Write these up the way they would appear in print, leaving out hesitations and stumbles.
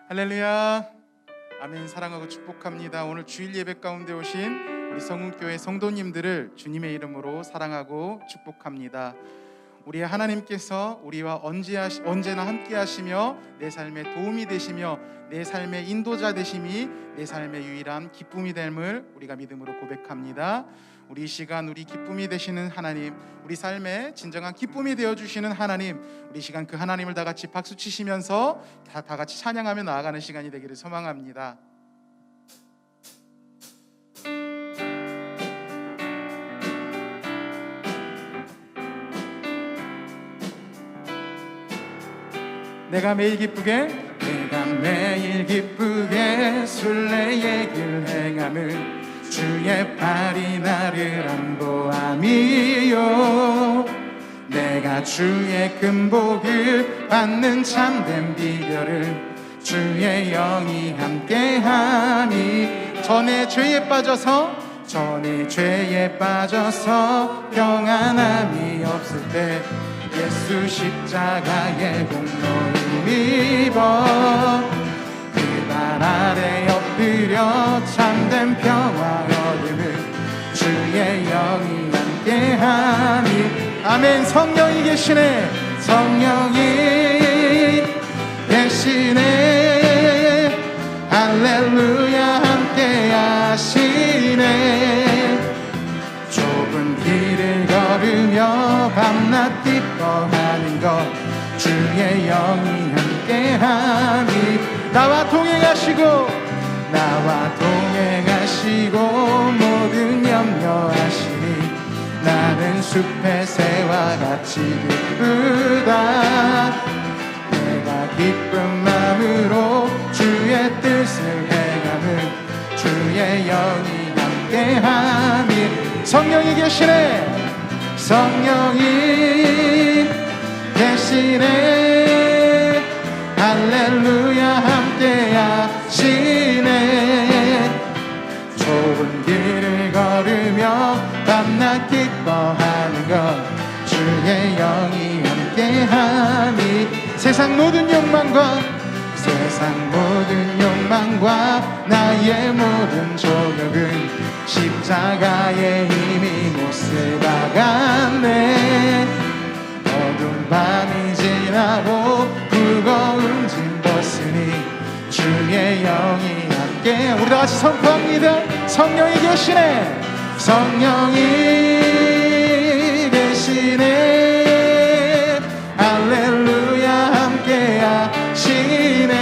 할렐루야. 아멘. 사랑하고 축복합니다. 오늘 주일 예배 가운데 오신 우리 성훈교회 성도님들을 주님의 이름으로 사랑하고 축복합니다. 우리 하나님께서 우리와 언제나 함께 하시며 내 삶에 도움이 되시며 내 삶의 인도자 되심이 내 삶의 유일한 기쁨이 됨을 우리가 믿음으로 고백합니다. 우리 이 시간 우리 기쁨이 되시는 하나님, 우리 삶의 진정한 기쁨이 되어주시는 하나님, 우리 이 시간 그 하나님을 다 같이 박수 치시면서 다 같이 찬양하며 나아가는 시간이 되기를 소망합니다. 내가 매일 기쁘게 순례의 길 행함을 주의 팔이 나를 안보함이요, 내가 주의 큰 복을 받는 참된 비결을 주의 영이 함께하니, 전에 죄에 빠져서 평안함이 없을 때 예수 십자가의 공로 힘입어 그 발 아래 엎드려 참된 평화 얻음을 주의 영이 함께하니. 아멘. 성령이 계시네. 성령이 계시네. 할렐루야. 함께 하시네. 좁은 길을 걸으며 밤낮 기뻐하는 것 주의 영이 함께하니, 나와 동행하시고 모든 염려하시니 나는 숲의 새와 같이 기쁘다. 내가 기쁜 마음으로 주의 뜻을 행함을 주의 영이 함께하니. 성령이 계시네. 성령이 계시네. 할렐루야. 함께 하시네. 좁은 길을 걸으며 밤낮 기뻐하는 것 주의 영이 함께하니, 세상 모든 욕망과 나의 모든 조력은 십자가의 힘이 못을 박았네. 어두운 밤이 지나고 무거운 짐 벗으니 주의 영이 함께. 우리 다 같이 선포합니다. 성령이 계시네. 성령이 계시네. 할렐루야. 함께 하시네.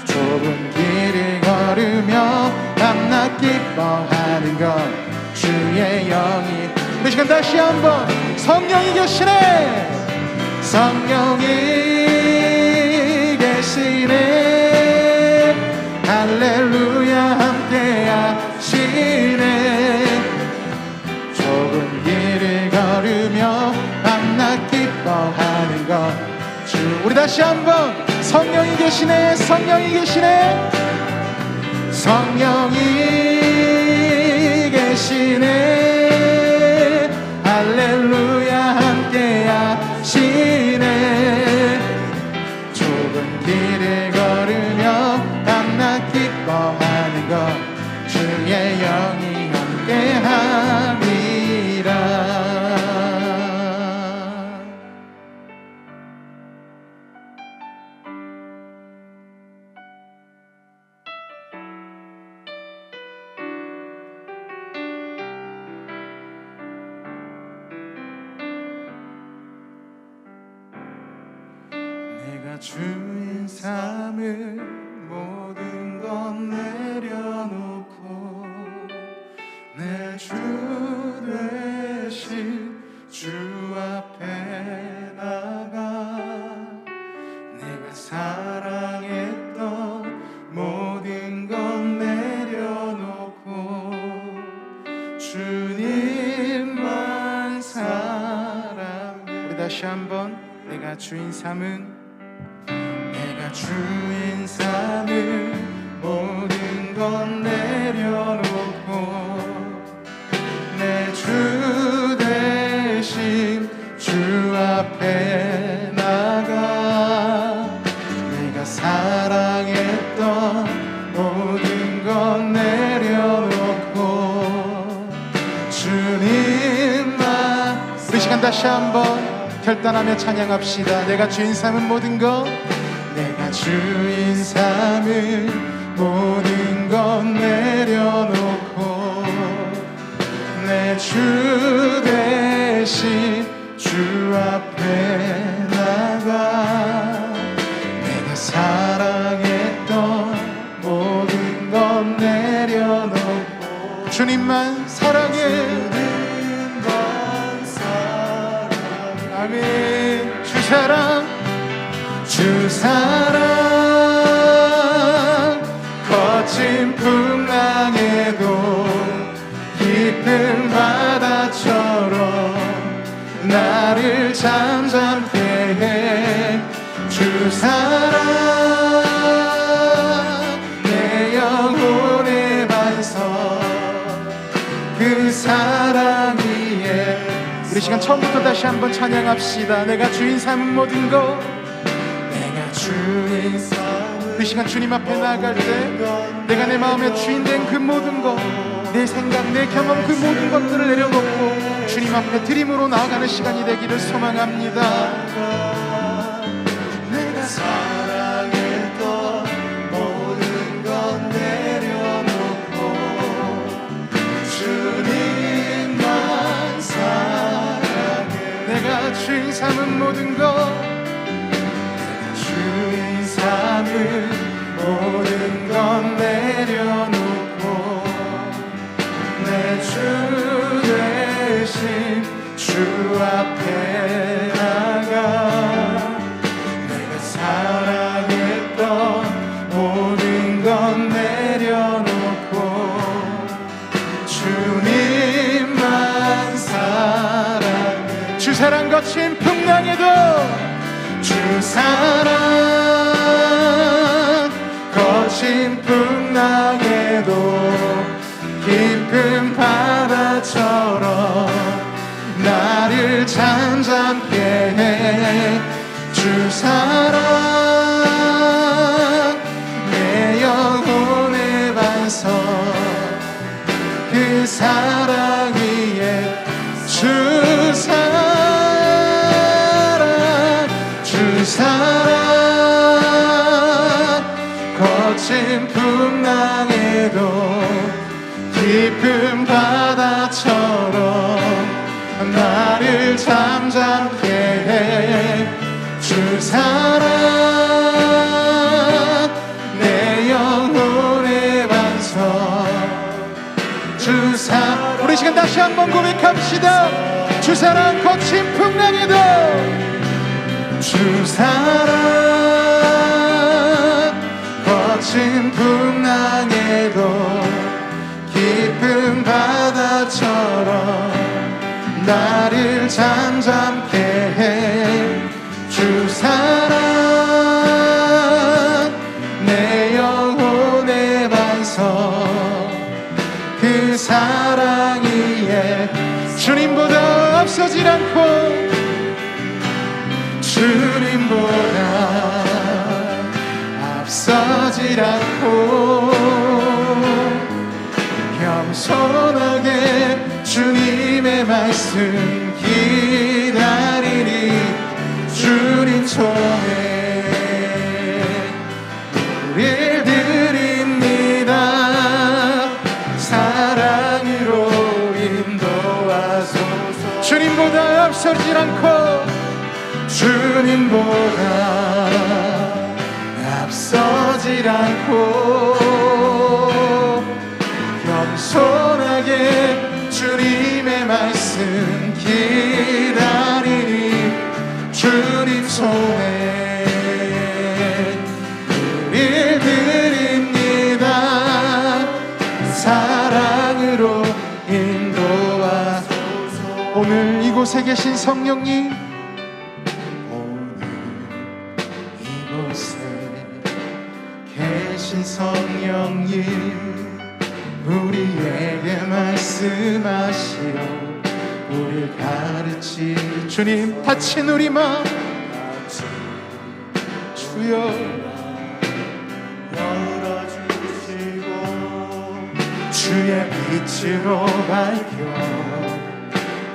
좁은 길을 걸으며 밤낮 기뻐하는 것 주의 영이. 우리 시간 다시 한번. 성령이 계시네. 성령이 계시네. 할렐루야. 함께 하시네. 좁은 길을 걸으며 밤낮 기뻐하는 것 주. 우리 다시 한번. 성령이 계시네. 성령이 계시네. 성령이 계시네. 할렐루야. 함께 하시네. 좁은 길을 걸으며 밤낮 기뻐하는 것 주의 영이 함께 함이라. 내가 주인 삼을 모든 건 내려놓고 내 주 대신 주 앞에 나가, 내가 사랑했던 모든 건 내려놓고 주님만 사랑. 우리 다시 한번. 내가 주인 삼은 모든 건 내려놓고 내 주 대신 주 앞에 나가, 내가 사랑했던 모든 건 내려놓고 주님만. 우리 시간 다시 한번 결단하며 찬양합시다. 내가 주인 삼은 모든 것, 내가 주인 삼은 모든 건 내려놓고 내 주 대신 주 앞에 나가 내가 사랑했던 모든 건 내려놓고 주님만 사랑해. 아멘. 주 사랑, 주 사랑 거친 풍랑에도 깊은 바다처럼 나를 잠잠케 해. 주 사랑 내 영혼의 반석 그 사랑 위에. 우리 시간 처음부터 다시 한번 찬양합시다. 내가 주인 삼은 모든 것, 내가 주인 삼은. 우리 시간 주님 앞에 나아갈 때 내가 내 마음의 주인 된 그 모든 것, 내 생각, 내 경험 그 모든 것들을 내려놓고 주님 앞에 드림으로 나아가는 시간이 되기를 소망합니다. 내가 사랑했던 모든 건 내려놓고 주님만 사랑해. 내가 주인 삼은 모든 것, 내가 주인 삼은 모든 건 내려놓고 내 주 대신 주 앞에 나가 내가 사랑했던 모든 건 내려놓고 주님만 사랑해. 주 사랑 거친 풍랑에도 주 사랑 거친 풍랑에도 깊은 바다처럼 나를 잠잠케 해. 주 사랑 내 영혼의 반석 그 사랑 위에. 주 사랑, 주 사랑 거친 풍랑에도 깊은 바다처럼 나를 잠잠케 해. 주 사랑 내 영혼의 반석 주 사랑. 우리 시간 다시 한번 고백합시다. 주 사랑 거친 풍랑에도 주 사랑 거친 풍랑에도 깊은 바다처럼 나를 잠잠케 해. 주 사랑 내 영혼의 반석 그 사랑 위에. 주님보다 앞서질 않고 주님보다 앞서질 않고 겸손하게 주님의 말씀 기다리니 주님 손에 우릴 드립니다. 사랑으로 인도하소서. 주님보다 앞서질 않고 주님보다 앞서질 않고 겸손하게 주님의 말씀 기다리니 주님 손에 우릴 드립니다. 사랑으로 인도하소서. 오늘 이곳에 계신 성령님, 오늘 이곳에 계신 성령님, 우리에게 말씀하시어 우리를 가르치. 주님 다친 우리 마음 주여 주의 빛으로 밝혀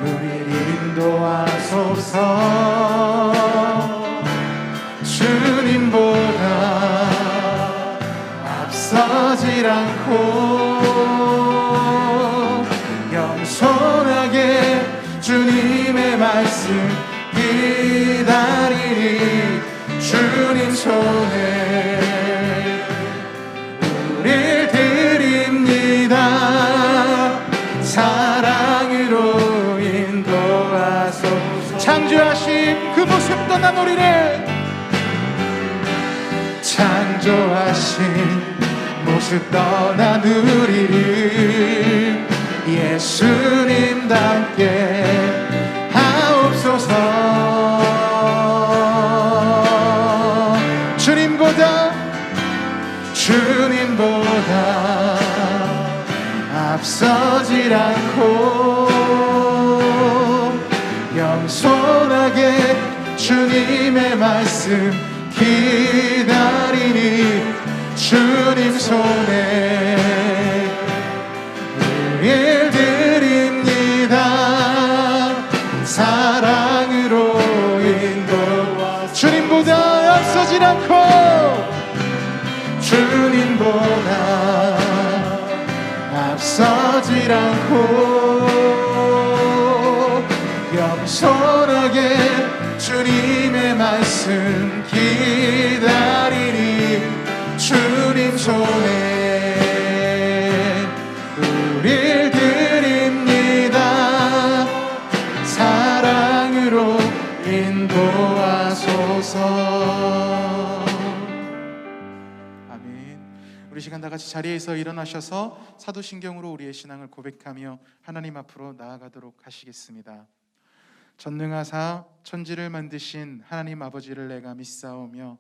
우리를 인도하소서. 주님보다 앞서질 않고 겸손하게 주님의 말씀 기다리니 주님 손에 우릴 드립니다. 사랑으로 인도하소서. 창조하신 그 모습 떠난 우리를, 창조하신 모습 떠난 우리를 예수님답게 하옵소서. 주님보다 앞서질 않고 겸손하게 주님의 말씀 기다리니 주님 손에 우릴 드립니다. 사랑으로 인도하. 주님보다 앞서질 않고 주님보다 앞서질 않고 겸손하게 주님의 말씀 기다리니 주님 손에 우릴 드립니다. 사랑으로 인도하소서. 우리 시간 다 같이 자리에서 일어나셔서 사도신경으로 우리의 신앙을 고백하며 하나님 앞으로 나아가도록 하시겠습니다. 전능하사 천지를 만드신 하나님 아버지를 내가 믿사오며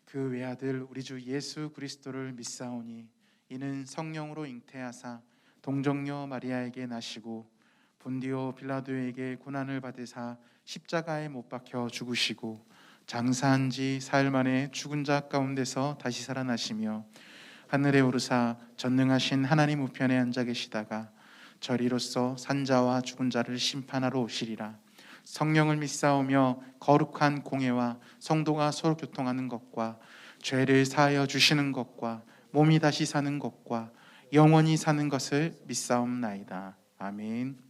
그 외아들 우리 주 예수 그리스도를 믿사오니 이는 성령으로 잉태하사 동정녀 마리아에게 나시고 본디오 빌라도에게 고난을 받으사 십자가에 못 박혀 죽으시고 장사한 지 사흘 만에 죽은 자 가운데서 다시 살아나시며 하늘에 오르사 전능하신 하나님 우편에 앉아 계시다가 저리로서 산자와 죽은 자를 심판하러 오시리라. 성령을 믿사오며 거룩한 공회와 성도가 서로 교통하는 것과 죄를 사하여 주시는 것과 몸이 다시 사는 것과 영원히 사는 것을 믿사옵나이다. 아멘.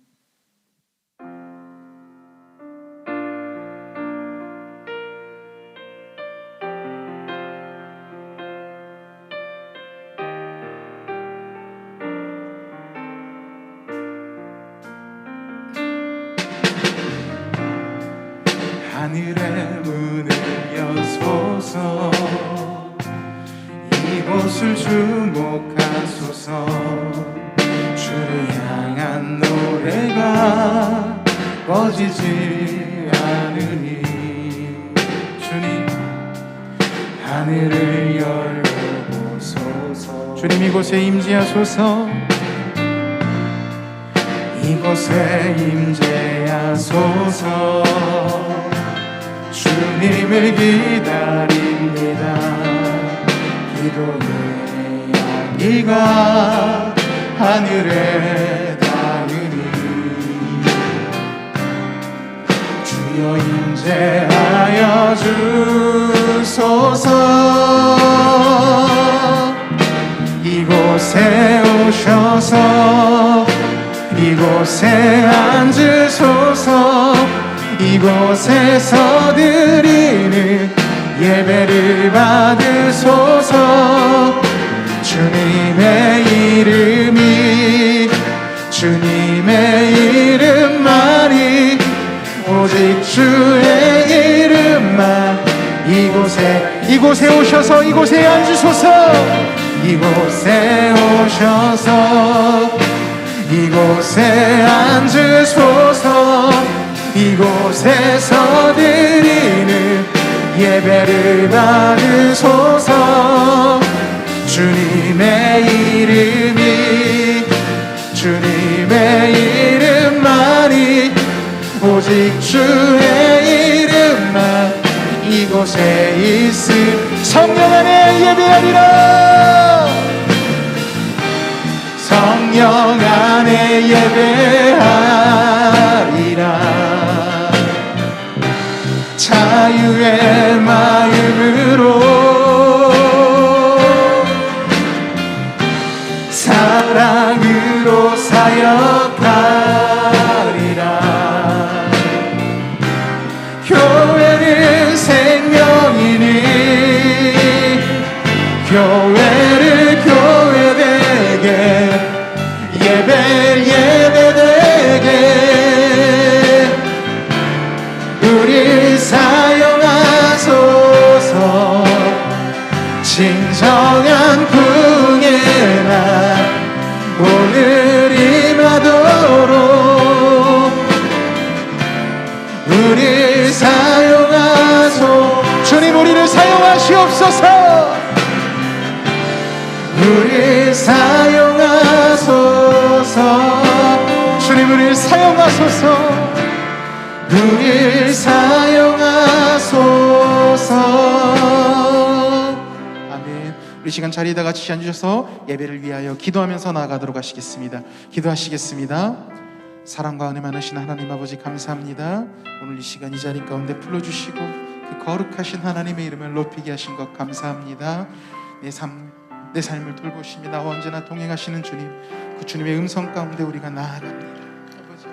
하늘의 문을 여소서. 이곳을 주목하소서. 주를 향한 노래가 꺼지지 않으니 주님 하늘을 열어보소서. 주님 이곳에 임재하소서. 이곳에 임재하소서. 주님을 기다립니다. 기도의 향기가 하늘에 닿으니 주여 임재하여 주소서. 이곳에 오셔서 이곳에 앉으소서. 이곳에서 드리는 예배를 받으소서. 주님의 이름이 주님의 이름만이 오직 주의 이름만 이곳에 오셔서 이곳에 앉으소서. 이곳에 오셔서 이곳에 앉으소서. 이곳에서 드리는 예배를 받으소서. 주님의 이름만이 오직 주의 이름만 이곳에 있음. 성령 안에 예배하리라. 성령 성령 안에 예배하리라. 자유의 마음으로 사랑으로 사역하리라. 교회는 생명이니 교회를 교회되게 예배되게 우리 사용하소서. 진정한 궁의 날 오늘 임하도록 우리 사용하소서. 주님 우리를 사용하시옵소서. 우리 사용하소서. 주님 우리를 사용하소서. 우리를 사용하소서. 아멘. 우리 시간 자리에다 같이 앉으셔서 예배를 위하여 기도하면서 나아가도록 하시겠습니다. 기도하시겠습니다. 사랑과 은혜 많으신 하나님 아버지 감사합니다. 오늘 이 시간 이 자리 가운데 불러주시고 그 거룩하신 하나님의 이름을 높이게 하신 것 감사합니다. 내 삶을 돌보시며 나와 언제나 동행하시는 주님, 그 주님의 음성 가운데 우리가 나아갑니다. 아버지.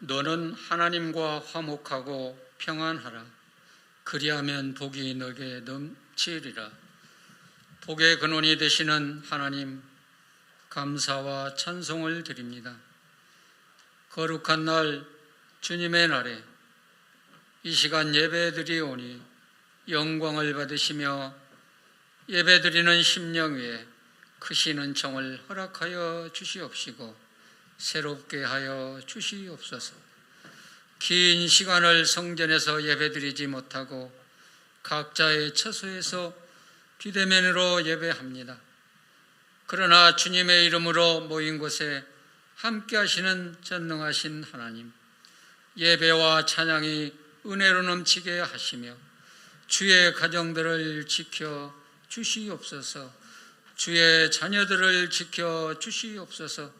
너는 하나님과 화목하고 평안하라. 그리하면 복이 너에게 넘치리라. 복의 근원이 되시는 하나님, 감사와 찬송을 드립니다. 거룩한 날, 주님의 날에 이 시간 예배드리오니 영광을 받으시며 예배드리는 심령 위에 크신 은총을 허락하여 주시옵시고 새롭게 하여 주시옵소서. 긴 시간을 성전에서 예배드리지 못하고 각자의 처소에서 비대면으로 예배합니다. 그러나 주님의 이름으로 모인 곳에 함께 하시는 전능하신 하나님, 예배와 찬양이 은혜로 넘치게 하시며 주의 가정들을 지켜 주시옵소서. 주의 자녀들을 지켜 주시옵소서.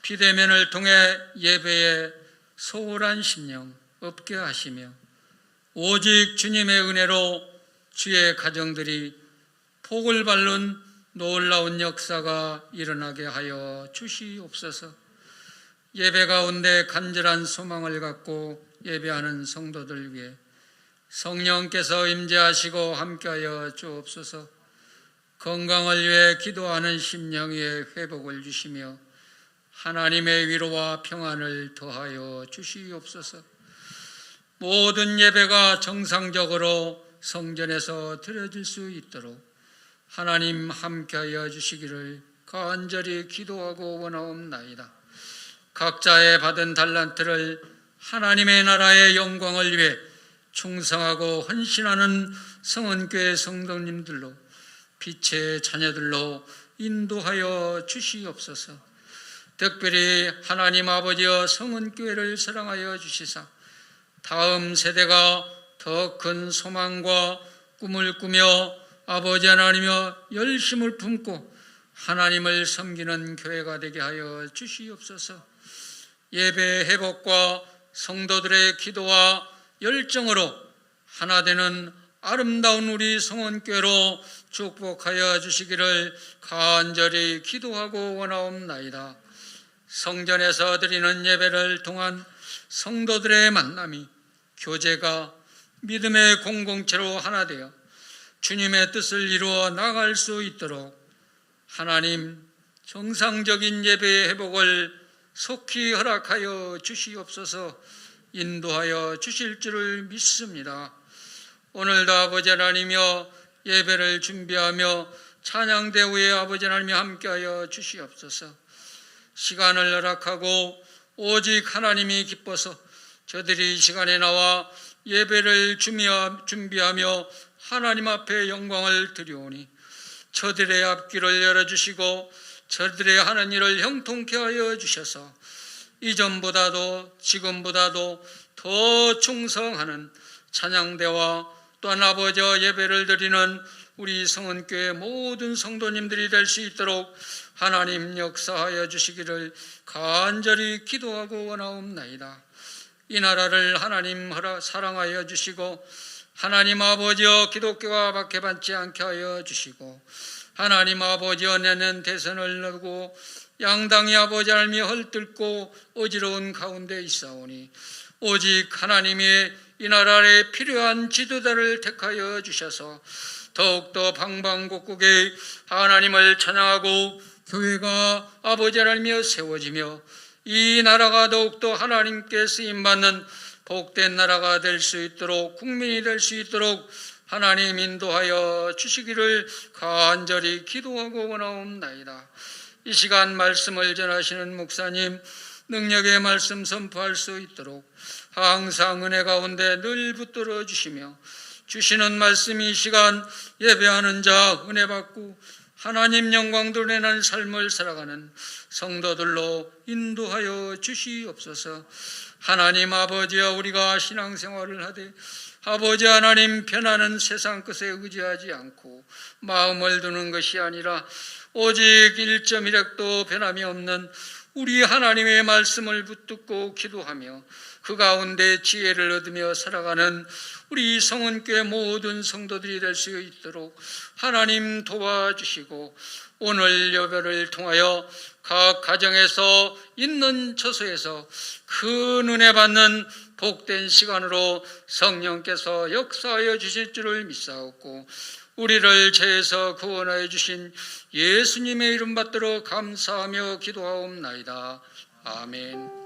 비대면을 통해 예배에 소홀한 심령 없게 하시며 오직 주님의 은혜로 주의 가정들이 복을 받는 놀라운 역사가 일어나게 하여 주시옵소서. 예배 가운데 간절한 소망을 갖고 예배하는 성도들 위해 성령께서 임재하시고 함께하여 주옵소서. 건강을 위해 기도하는 심령 위에 회복을 주시며 하나님의 위로와 평안을 더하여 주시옵소서. 모든 예배가 정상적으로 성전에서 드려질 수 있도록 하나님 함께하여 주시기를 간절히 기도하고 원하옵나이다. 각자의 받은 달란트를 하나님의 나라의 영광을 위해 충성하고 헌신하는 성은교회 성도님들로 빛의 자녀들로 인도하여 주시옵소서. 특별히 하나님 아버지여 성은교회를 사랑하여 주시사 다음 세대가 더 큰 소망과 꿈을 꾸며 아버지 하나님여 열심을 품고 하나님을 섬기는 교회가 되게 하여 주시옵소서. 예배 회복과 성도들의 기도와 열정으로 하나 되는 아름다운 우리 성원교회로 축복하여 주시기를 간절히 기도하고 원하옵나이다. 성전에서 드리는 예배를 통한 성도들의 만남이 교제가 믿음의 공동체로 하나 되어 주님의 뜻을 이루어 나갈 수 있도록 하나님 정상적인 예배의 회복을 속히 허락하여 주시옵소서. 인도하여 주실 줄을 믿습니다. 오늘도 아버지 하나님이여 예배를 준비하며 찬양대 후에 아버지 하나님이 함께하여 주시옵소서. 시간을 허락하고 오직 하나님이 기뻐서 저들이 이 시간에 나와 예배를 준비하며 하나님 앞에 영광을 드리오니 저들의 앞길을 열어주시고 저들의 하는 일을 형통케 하여 주셔서 이전보다도 지금보다도 더 충성하는 찬양대와 또한 아버지와 예배를 드리는 우리 성은교회 모든 성도님들이 될 수 있도록 하나님 역사하여 주시기를 간절히 기도하고 원하옵나이다. 이 나라를 하나님 사랑하여 주시고 하나님 아버지여 기독교가 박해받지 않게 하여 주시고 하나님 아버지여 내년 대선을 두고 양당이 아버지 하나님이 헐뜯고 어지러운 가운데 있사오니 오직 하나님이 이 나라에 필요한 지도자를 택하여 주셔서 더욱더 방방곡곡에 하나님을 찬양하고 교회가 아버지 하나님이여 세워지며 이 나라가 더욱더 하나님께 쓰임받는 복된 나라가 될 수 있도록 국민이 될 수 있도록 하나님 인도하여 주시기를 간절히 기도하고 원하옵나이다. 이 시간 말씀을 전하시는 목사님 능력의 말씀 선포할 수 있도록 항상 은혜 가운데 늘 붙들어 주시며 주시는 말씀이 이 시간 예배하는 자 은혜 받고 하나님 영광 드러내는 삶을 살아가는 성도들로 인도하여 주시옵소서. 하나님 아버지여 우리가 신앙생활을 하되 아버지 하나님 편안한 세상 것에 의지하지 않고 마음을 두는 것이 아니라 오직 1.1핵도 변함이 없는 우리 하나님의 말씀을 붙들고 기도하며 그 가운데 지혜를 얻으며 살아가는 우리 성은교회 모든 성도들이 될 수 있도록 하나님 도와주시고 오늘 예배를 통하여 각 가정에서 있는 처소에서 큰 은혜 받는 복된 시간으로 성령께서 역사하여 주실 줄을 믿사옵고 우리를 죄에서 구원하여 주신 예수님의 이름 받들어 감사하며 기도하옵나이다. 아멘.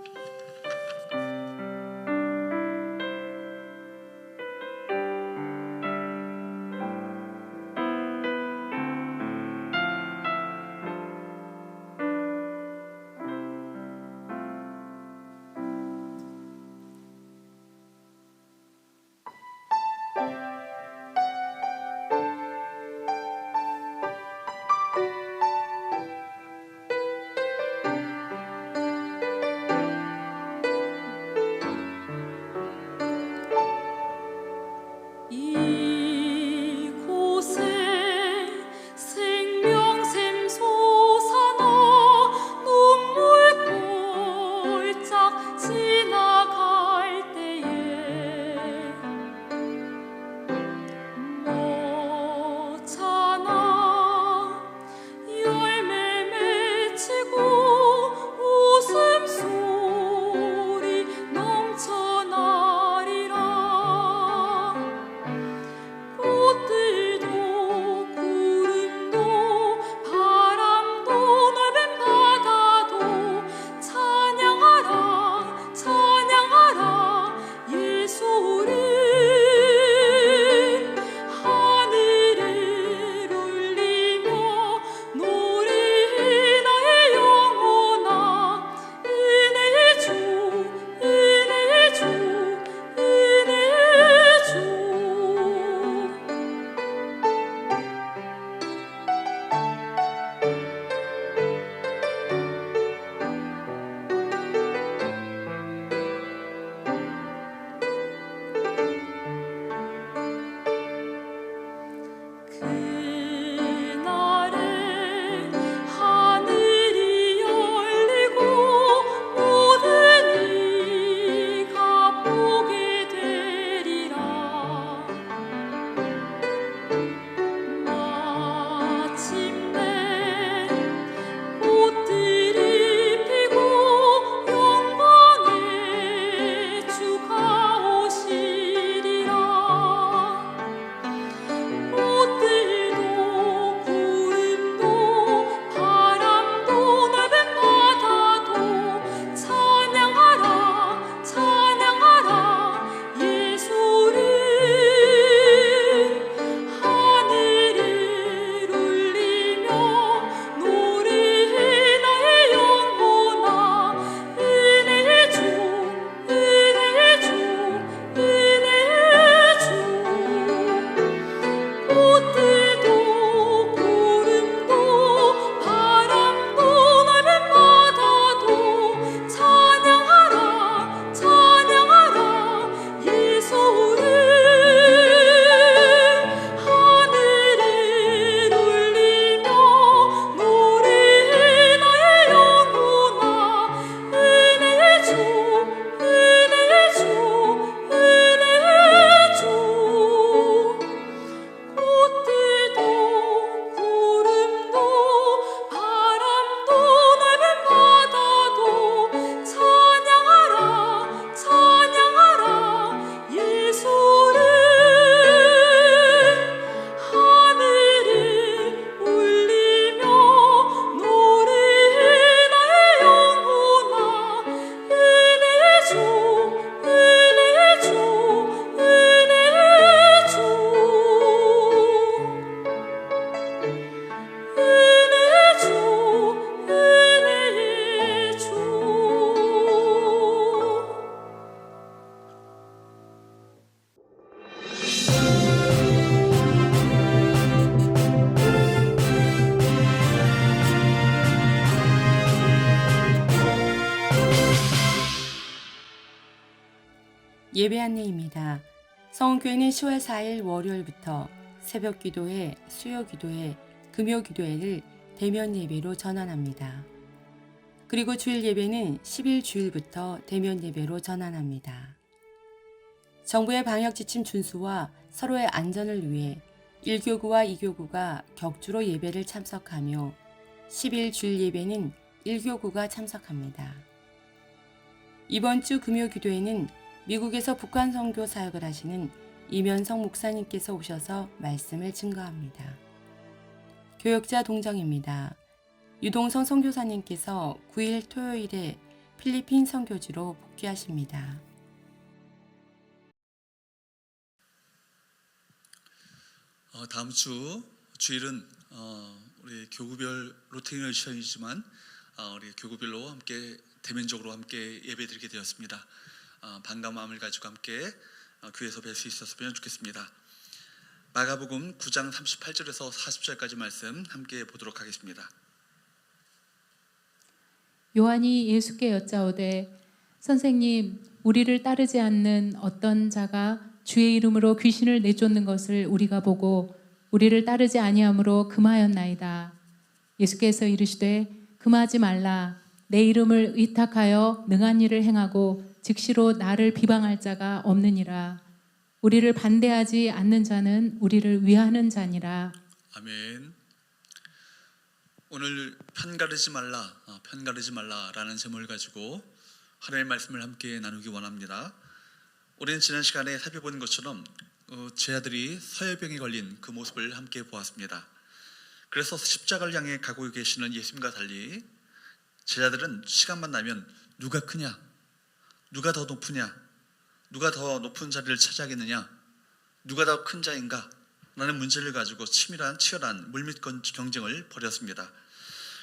예배 안내입니다. 성은교회는 10월 4일 월요일부터 새벽 기도회, 수요 기도회, 금요 기도회를 대면 예배로 전환합니다. 그리고 주일 예배는 10일 주일부터 대면 예배로 전환합니다. 정부의 방역 지침 준수와 서로의 안전을 위해 1교구와 2교구가 격주로 예배를 참석하며 10일 주일 예배는 1교구가 참석합니다. 이번 주 금요 기도회는 미국에서 북한 선교 사역을 하시는 이면성 목사님께서 오셔서 말씀을 증거합니다. 교역자 동정입니다. 유동성 선교사님께서 9일 토요일에 필리핀 선교지로 복귀하십니다. 다음 주 주일은 우리 교구별 로테이션이지만 우리 교구별로 함께 대면적으로 함께 예배드리게 되었습니다. 반가운 마음을 가지고 함께 교회에서 뵐 수 있었으면 좋겠습니다. 마가복음 9장 38절에서 40절까지 말씀 함께 보도록 하겠습니다. 요한이 예수께 여짜오되 선생님, 우리를 따르지 않는 어떤 자가 주의 이름으로 귀신을 내쫓는 것을 우리가 보고 우리를 따르지 아니함으로 금하였나이다. 예수께서 이르시되 금하지 말라. 내 이름을 의탁하여 능한 일을 행하고 즉시로 나를 비방할 자가 없느니라. 우리를 반대하지 않는 자는 우리를 위하는 자니라. 아멘. 오늘 편가르지 말라라는 제목을 가지고 하나님의 말씀을 함께 나누기 원합니다. 우리는 지난 시간에 살펴본 것처럼 제자들이 서열병에 걸린 그 모습을 함께 보았습니다. 그래서 십자가를 향해 가고 계시는 예수님과 달리 제자들은 시간만 나면 누가 크냐, 누가 더 높으냐, 누가 더 높은 자리를 차지하겠느냐, 누가 더 큰 자인가 라는 문제를 가지고 치열한 물밑 경쟁을 벌였습니다.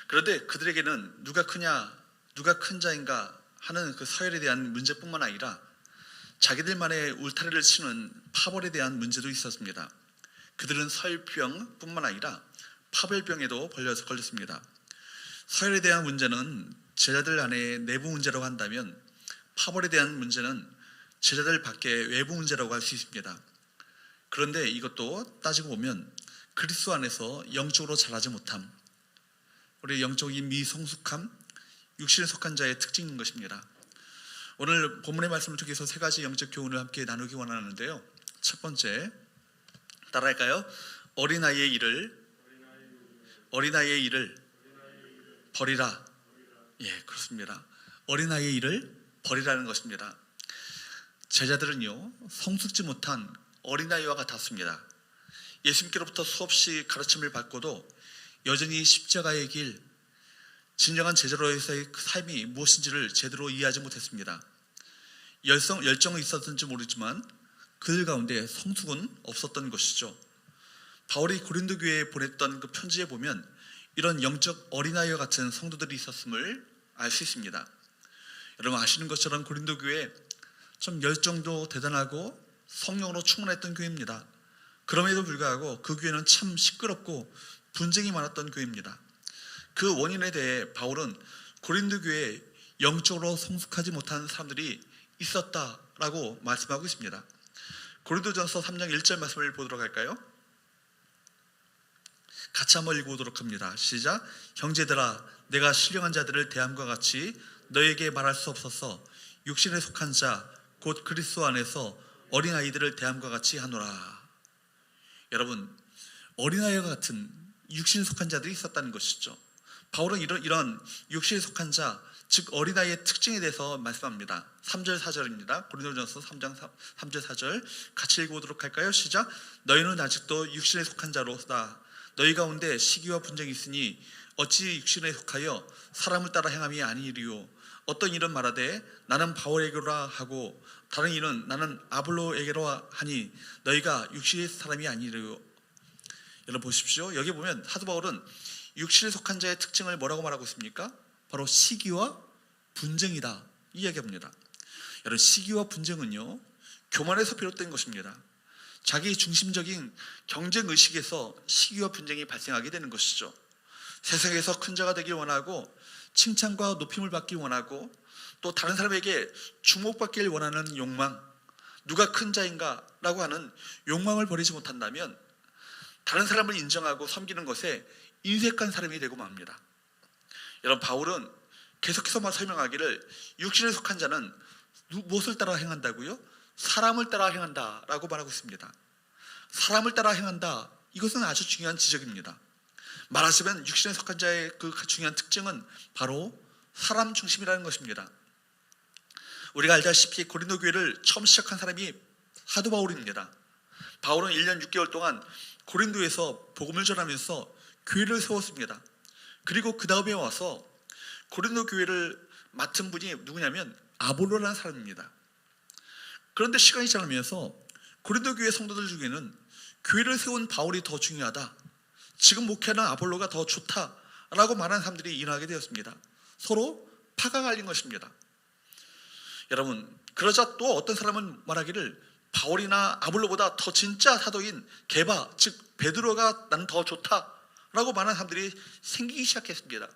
그런데 그들에게는 누가 크냐, 누가 큰 자인가 하는 그 서열에 대한 문제뿐만 아니라 자기들만의 울타리를 치는 파벌에 대한 문제도 있었습니다. 그들은 서열병뿐만 아니라 파벌병에도 걸렸습니다. 서열에 대한 문제는 제자들 안에 내부 문제라고 한다면 파벌에 대한 문제는 제자들 밖의 외부 문제라고 할 수 있습니다. 그런데 이것도 따지고 보면 그리스도 안에서 영적으로 자라지 못함, 우리의 영적인 미성숙함, 육신에 속한 자의 특징인 것입니다. 오늘 본문의 말씀을 통해서 세 가지 영적 교훈을 함께 나누기 원하는데요. 첫 번째, 따라할까요? 어린아이의 일을 버리라. 예, 그렇습니다. 어린아이의 일을 버리라는 것입니다. 제자들은요, 성숙지 못한 어린아이와 같았습니다. 예수님께로부터 수없이 가르침을 받고도 여전히 십자가의 길, 진정한 제자로서의 그 삶이 무엇인지를 제대로 이해하지 못했습니다. 열정은 있었는지 모르지만 그들 가운데 성숙은 없었던 것이죠. 바울이 고린도 교회에 보냈던 그 편지에 보면 이런 영적 어린아이와 같은 성도들이 있었음을 알 수 있습니다. 여러분 아시는 것처럼 고린도 교회 좀 열정도 대단하고 성령으로 충만했던 교회입니다. 그럼에도 불구하고 그 교회는 참 시끄럽고 분쟁이 많았던 교회입니다. 그 원인에 대해 바울은 고린도 교회에 영적으로 성숙하지 못한 사람들이 있었다라고 말씀하고 있습니다. 고린도전서 3장 1절 말씀을 보도록 할까요? 같이 한번 읽어보도록 합니다. 시작. 형제들아, 내가 신령한 자들을 대함과 같이 너에게 말할 수 없어서 육신에 속한 자 곧 그리스도 안에서 어린아이들을 대함과 같이 하노라. 여러분, 어린아이와 같은 육신에 속한 자들이 있었다는 것이죠. 바울은 이런 육신에 속한 자, 즉 어린아이의 특징에 대해서 말씀합니다. 3절 4절입니다. 고린도전서 3장 3절 4절 같이 읽어보도록 할까요? 시작. 너희는 아직도 육신에 속한 자로다. 너희 가운데 시기와 분쟁이 있으니 어찌 육신에 속하여 사람을 따라 행함이 아니리요. 어떤 이는 말하되 나는 바울에게로라 하고 다른 이는 나는 아볼로에게로 하니 너희가 육신의 사람이 아니리요. 여러분 보십시오. 여기 보면 사도 바울은 육신에 속한 자의 특징을 뭐라고 말하고 있습니까? 바로 시기와 분쟁이다 이야기합니다. 여러분 시기와 분쟁은요 교만에서 비롯된 것입니다. 자기 중심적인 경쟁 의식에서 시기와 분쟁이 발생하게 되는 것이죠. 세상에서 큰 자가 되길 원하고 칭찬과 높임을 받길 원하고 또 다른 사람에게 주목받길 원하는 욕망, 누가 큰 자인가라고 하는 욕망을 버리지 못한다면 다른 사람을 인정하고 섬기는 것에 인색한 사람이 되고 맙니다. 여러분, 바울은 계속해서만 설명하기를 육신에 속한 자는 무엇을 따라 행한다고요? 사람을 따라 행한다라고 말하고 있습니다. 사람을 따라 행한다, 이것은 아주 중요한 지적입니다. 말하자면 육신에 속한 자의 그 중요한 특징은 바로 사람 중심이라는 것입니다. 우리가 알다시피 고린도 교회를 처음 시작한 사람이 사도 바울입니다. 바울은 1년 6개월 동안 고린도에서 복음을 전하면서 교회를 세웠습니다. 그리고 그 다음에 와서 고린도 교회를 맡은 분이 누구냐면 아볼로라는 사람입니다. 그런데 시간이 지나면서 고린도 교회 성도들 중에는 교회를 세운 바울이 더 중요하다, 지금 목회하는 아볼로가 더 좋다라고 말하는 사람들이 일어나게 되었습니다. 서로 파가 갈린 것입니다. 여러분, 그러자 또 어떤 사람은 말하기를 바울이나 아볼로보다 더 진짜 사도인 게바, 즉 베드로가 나는 더 좋다라고 말하는 사람들이 생기기 시작했습니다.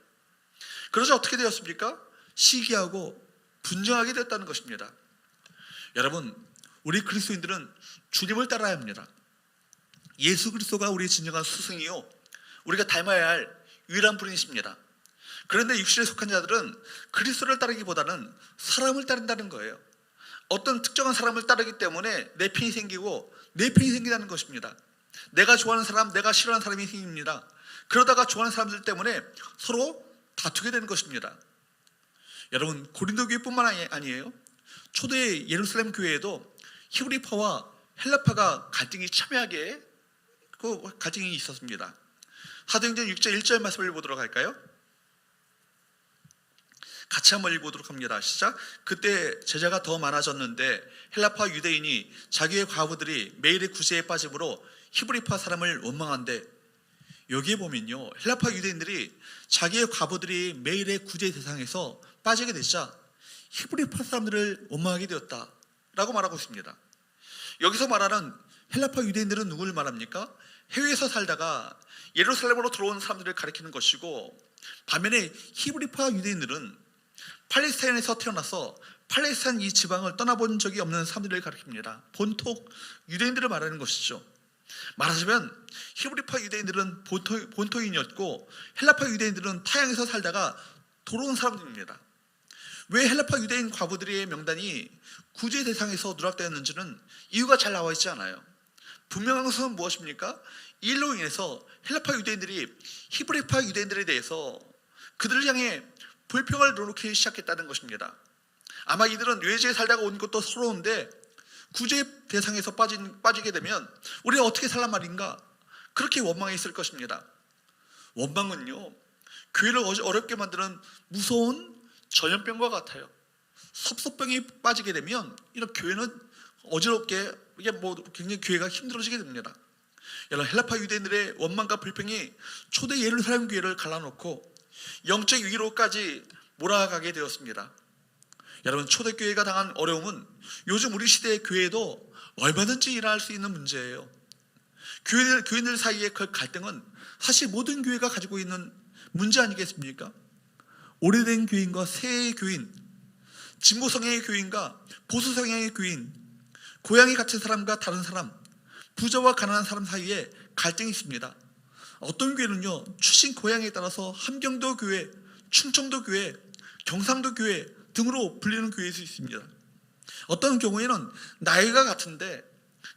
그러자 어떻게 되었습니까? 시기하고 분정하게 되었다는 것입니다. 여러분, 우리 그리스도인들은 주님을 따라야 합니다. 예수 그리스도가 우리의 진정한 스승이요, 우리가 닮아야 할 유일한 분이십니다. 그런데 육신에 속한 자들은 그리스도를 따르기보다는 사람을 따른다는 거예요. 어떤 특정한 사람을 따르기 때문에 내 편이 생기고 내 편이 생긴다는 것입니다. 내가 좋아하는 사람, 내가 싫어하는 사람이 생깁니다. 그러다가 좋아하는 사람들 때문에 서로 다투게 되는 것입니다. 여러분, 고린도 교회뿐만 아니에요. 초대 예루살렘 교회에도 히브리파와 헬라파가 갈등이 첨예하게 그 갈등이 있었습니다. 사도행전 6장 1절 말씀을 보도록 할까요? 같이 한번 읽어보도록 합니다. 시작. 그때 제자가 더 많아졌는데 헬라파 유대인이 자기의 과부들이 매일의 구제에 빠짐으로 히브리파 사람을 원망한대. 여기에 보면요, 헬라파 유대인들이 자기의 과부들이 매일의 구제 대상에서 빠지게 되자 히브리파 사람들을 원망하게 되었다라고 말하고 있습니다. 여기서 말하는 헬라파 유대인들은 누구를 말합니까? 해외에서 살다가 예루살렘으로 들어온 사람들을 가리키는 것이고, 반면에 히브리파 유대인들은 팔레스타인에서 태어나서 팔레스타인 이 지방을 떠나본 적이 없는 사람들을 가리킵니다. 본토 유대인들을 말하는 것이죠. 말하자면 히브리파 유대인들은 본토인이었고 헬라파 유대인들은 타양에서 살다가 돌아온 사람들입니다. 왜 헬라파 유대인 과부들의 명단이 구제 대상에서 누락되었는지는 이유가 잘 나와 있지 않아요. 분명한 것은 무엇입니까? 이 일로 인해서 헬라파 유대인들이 히브리파 유대인들에 대해서 그들을 향해 불평을 놓기 시작했다는 것입니다. 아마 이들은 외지에 살다가 온 것도 서러운데 구제 대상에서 빠지게 되면 우리가 어떻게 살란 말인가, 그렇게 원망했을 것입니다. 원망은요, 교회를 어렵게 만드는 무서운 전염병과 같아요. 섭섭병에 빠지게 되면 이런 교회는 어지럽게, 이게 굉장히 교회가 힘들어지게 됩니다. 여러분, 헬라파 유대인들의 원망과 불평이 초대 예루살렘 교회를 갈라놓고 영적 위기로까지 몰아가게 되었습니다. 여러분, 초대교회가 당한 어려움은 요즘 우리 시대의 교회에도 얼마든지 일어날 수 있는 문제예요. 교인들 사이의 그 갈등은 사실 모든 교회가 가지고 있는 문제 아니겠습니까? 오래된 교인과 새 교인, 진보 성향의 교인과 보수 성향의 교인, 고향이 같은 사람과 다른 사람, 부자와 가난한 사람 사이에 갈등이 있습니다. 어떤 교회는요, 출신 고향에 따라서 함경도 교회, 충청도 교회, 경상도 교회 등으로 불리는 교회일 수 있습니다. 어떤 경우에는 나이가 같은데,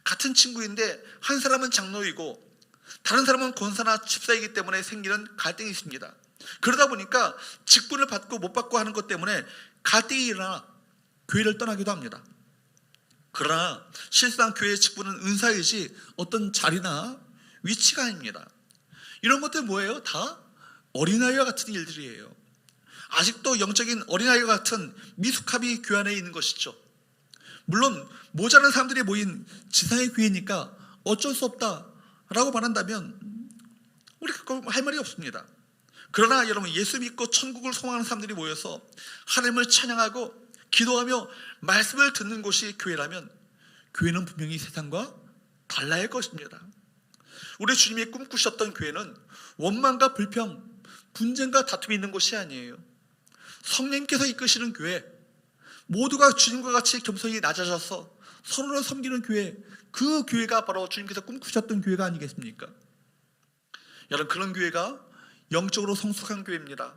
같은 친구인데 한 사람은 장로이고 다른 사람은 권사나 집사이기 때문에 생기는 갈등이 있습니다. 그러다 보니까 직분을 받고 못 받고 하는 것 때문에 갈등이 일어나 교회를 떠나기도 합니다. 그러나 실상 교회의 직분은 은사이지 어떤 자리나 위치가 아닙니다. 이런 것들 뭐예요? 다 어린아이와 같은 일들이에요. 아직도 영적인 어린아이와 같은 미숙함이 교회 안에 있는 것이죠. 물론 모자란 사람들이 모인 지상의 교회니까 어쩔 수 없다라고 말한다면 우리가 할 말이 없습니다. 그러나 여러분, 예수 믿고 천국을 소망하는 사람들이 모여서 하나님을 찬양하고 기도하며 말씀을 듣는 곳이 교회라면 교회는 분명히 세상과 달라야 할 것입니다. 우리 주님이 꿈꾸셨던 교회는 원망과 불평, 분쟁과 다툼이 있는 곳이 아니에요. 성령님께서 이끄시는 교회, 모두가 주님과 같이 겸손히 낮아져서 서로를 섬기는 교회, 그 교회가 바로 주님께서 꿈꾸셨던 교회가 아니겠습니까? 여러분, 그런 교회가 영적으로 성숙한 교회입니다.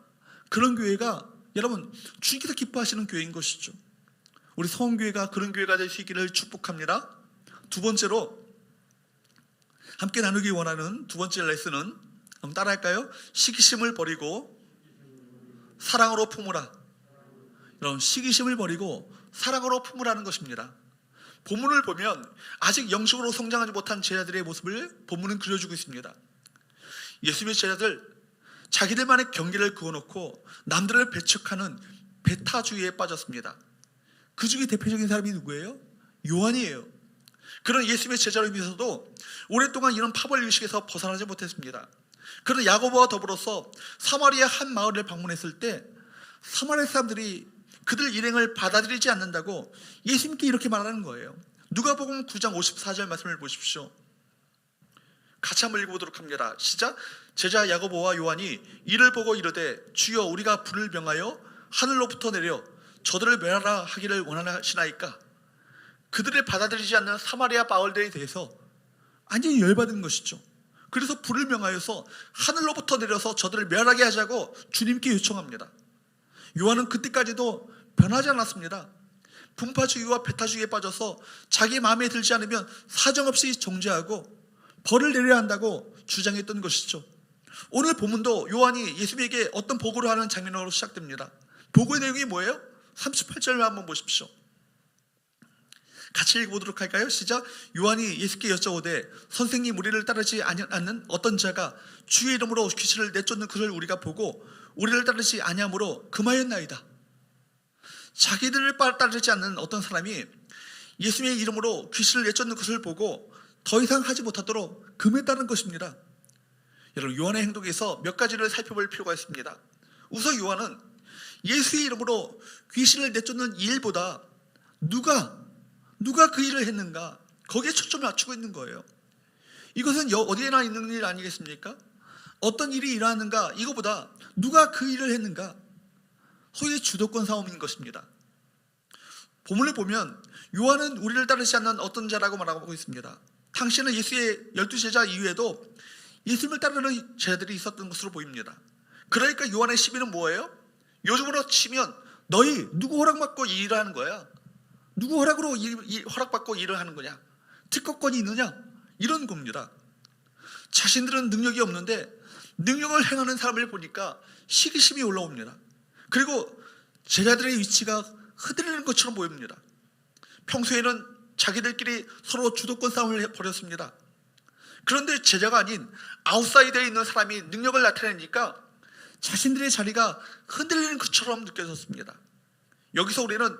그런 교회가 여러분 주님께서 기뻐하시는 교회인 것이죠. 우리 서원교회가 그런 교회가 될 수 있기를 축복합니다. 두 번째로 함께 나누기 원하는 두 번째 레슨은 한번 따라할까요? 시기심을 버리고 사랑으로 품으라. 여러분, 시기심을 버리고 사랑으로 품으라는 것입니다. 본문을 보면 아직 영적으로 성장하지 못한 제자들의 모습을 본문은 그려주고 있습니다. 예수님의 제자들, 자기들만의 경계를 그어놓고 남들을 배척하는 배타주의에 빠졌습니다. 그 중에 대표적인 사람이 누구예요? 요한이에요. 그런 예수님의 제자로 인해서도 오랫동안 이런 파벌 의식에서 벗어나지 못했습니다. 그런 야고보와 더불어서 사마리아 한 마을을 방문했을 때 사마리아 사람들이 그들 일행을 받아들이지 않는다고 예수님께 이렇게 말하는 거예요. 누가복음 9장 54절 말씀을 보십시오. 같이 한번 읽어보도록 합니다. 시작. 제자 야고보와 요한이 이를 보고 이르되 주여 우리가 불을 명하여 하늘로부터 내려 저들을 멸하라 하기를 원하시나이까. 그들을 받아들이지 않는 사마리아 마을들에 대해서 완전히 열받은 것이죠. 그래서 불을 명하여서 하늘로부터 내려서 저들을 멸하게 하자고 주님께 요청합니다. 요한은 그때까지도 변하지 않았습니다. 분파주의와 배타주의에 빠져서 자기 마음에 들지 않으면 사정없이 정죄하고 벌을 내려야 한다고 주장했던 것이죠. 오늘 본문도 요한이 예수님에게 어떤 보고를 하는 장면으로 시작됩니다. 보고의 내용이 뭐예요? 38절을 한번 보십시오. 같이 읽어보도록 할까요? 시작. 요한이 예수께 여쭤오되 선생님, 우리를 따르지 않는 어떤 자가 주의 이름으로 귀신을 내쫓는 그를 우리가 보고 우리를 따르지 아니함으로 금하였나이다. 자기들을 따르지 않는 어떤 사람이 예수님의 이름으로 귀신을 내쫓는 것을 보고 더 이상 하지 못하도록 금했다는 것입니다. 여러분, 요한의 행동에서 몇 가지를 살펴볼 필요가 있습니다. 우선 요한은 예수의 이름으로 귀신을 내쫓는 일보다 누가 그 일을 했는가, 거기에 초점을 맞추고 있는 거예요. 이것은 어디에나 있는 일 아니겠습니까? 어떤 일이 일어나는가, 이거보다 누가 그 일을 했는가, 거기에 주도권 싸움인 것입니다. 본문을 보면 요한은 우리를 따르지 않는 어떤 자라고 말하고 있습니다. 당시에는 예수의 12제자 이후에도 예수님을 따르는 제자들이 있었던 것으로 보입니다. 그러니까 요한의 시비는 뭐예요? 요즘으로 치면 너희 누구 허락받고 이 일을 하는 거야? 누구 허락으로 허락받고 일을 하는 거냐? 특허권이 있느냐? 이런 겁니다. 자신들은 능력이 없는데 능력을 행하는 사람을 보니까 시기심이 올라옵니다. 그리고 제자들의 위치가 흔들리는 것처럼 보입니다. 평소에는 자기들끼리 서로 주도권 싸움을 벌였습니다. 그런데 제자가 아닌 아웃사이더에 있는 사람이 능력을 나타내니까 자신들의 자리가 흔들리는 것처럼 느껴졌습니다. 여기서 우리는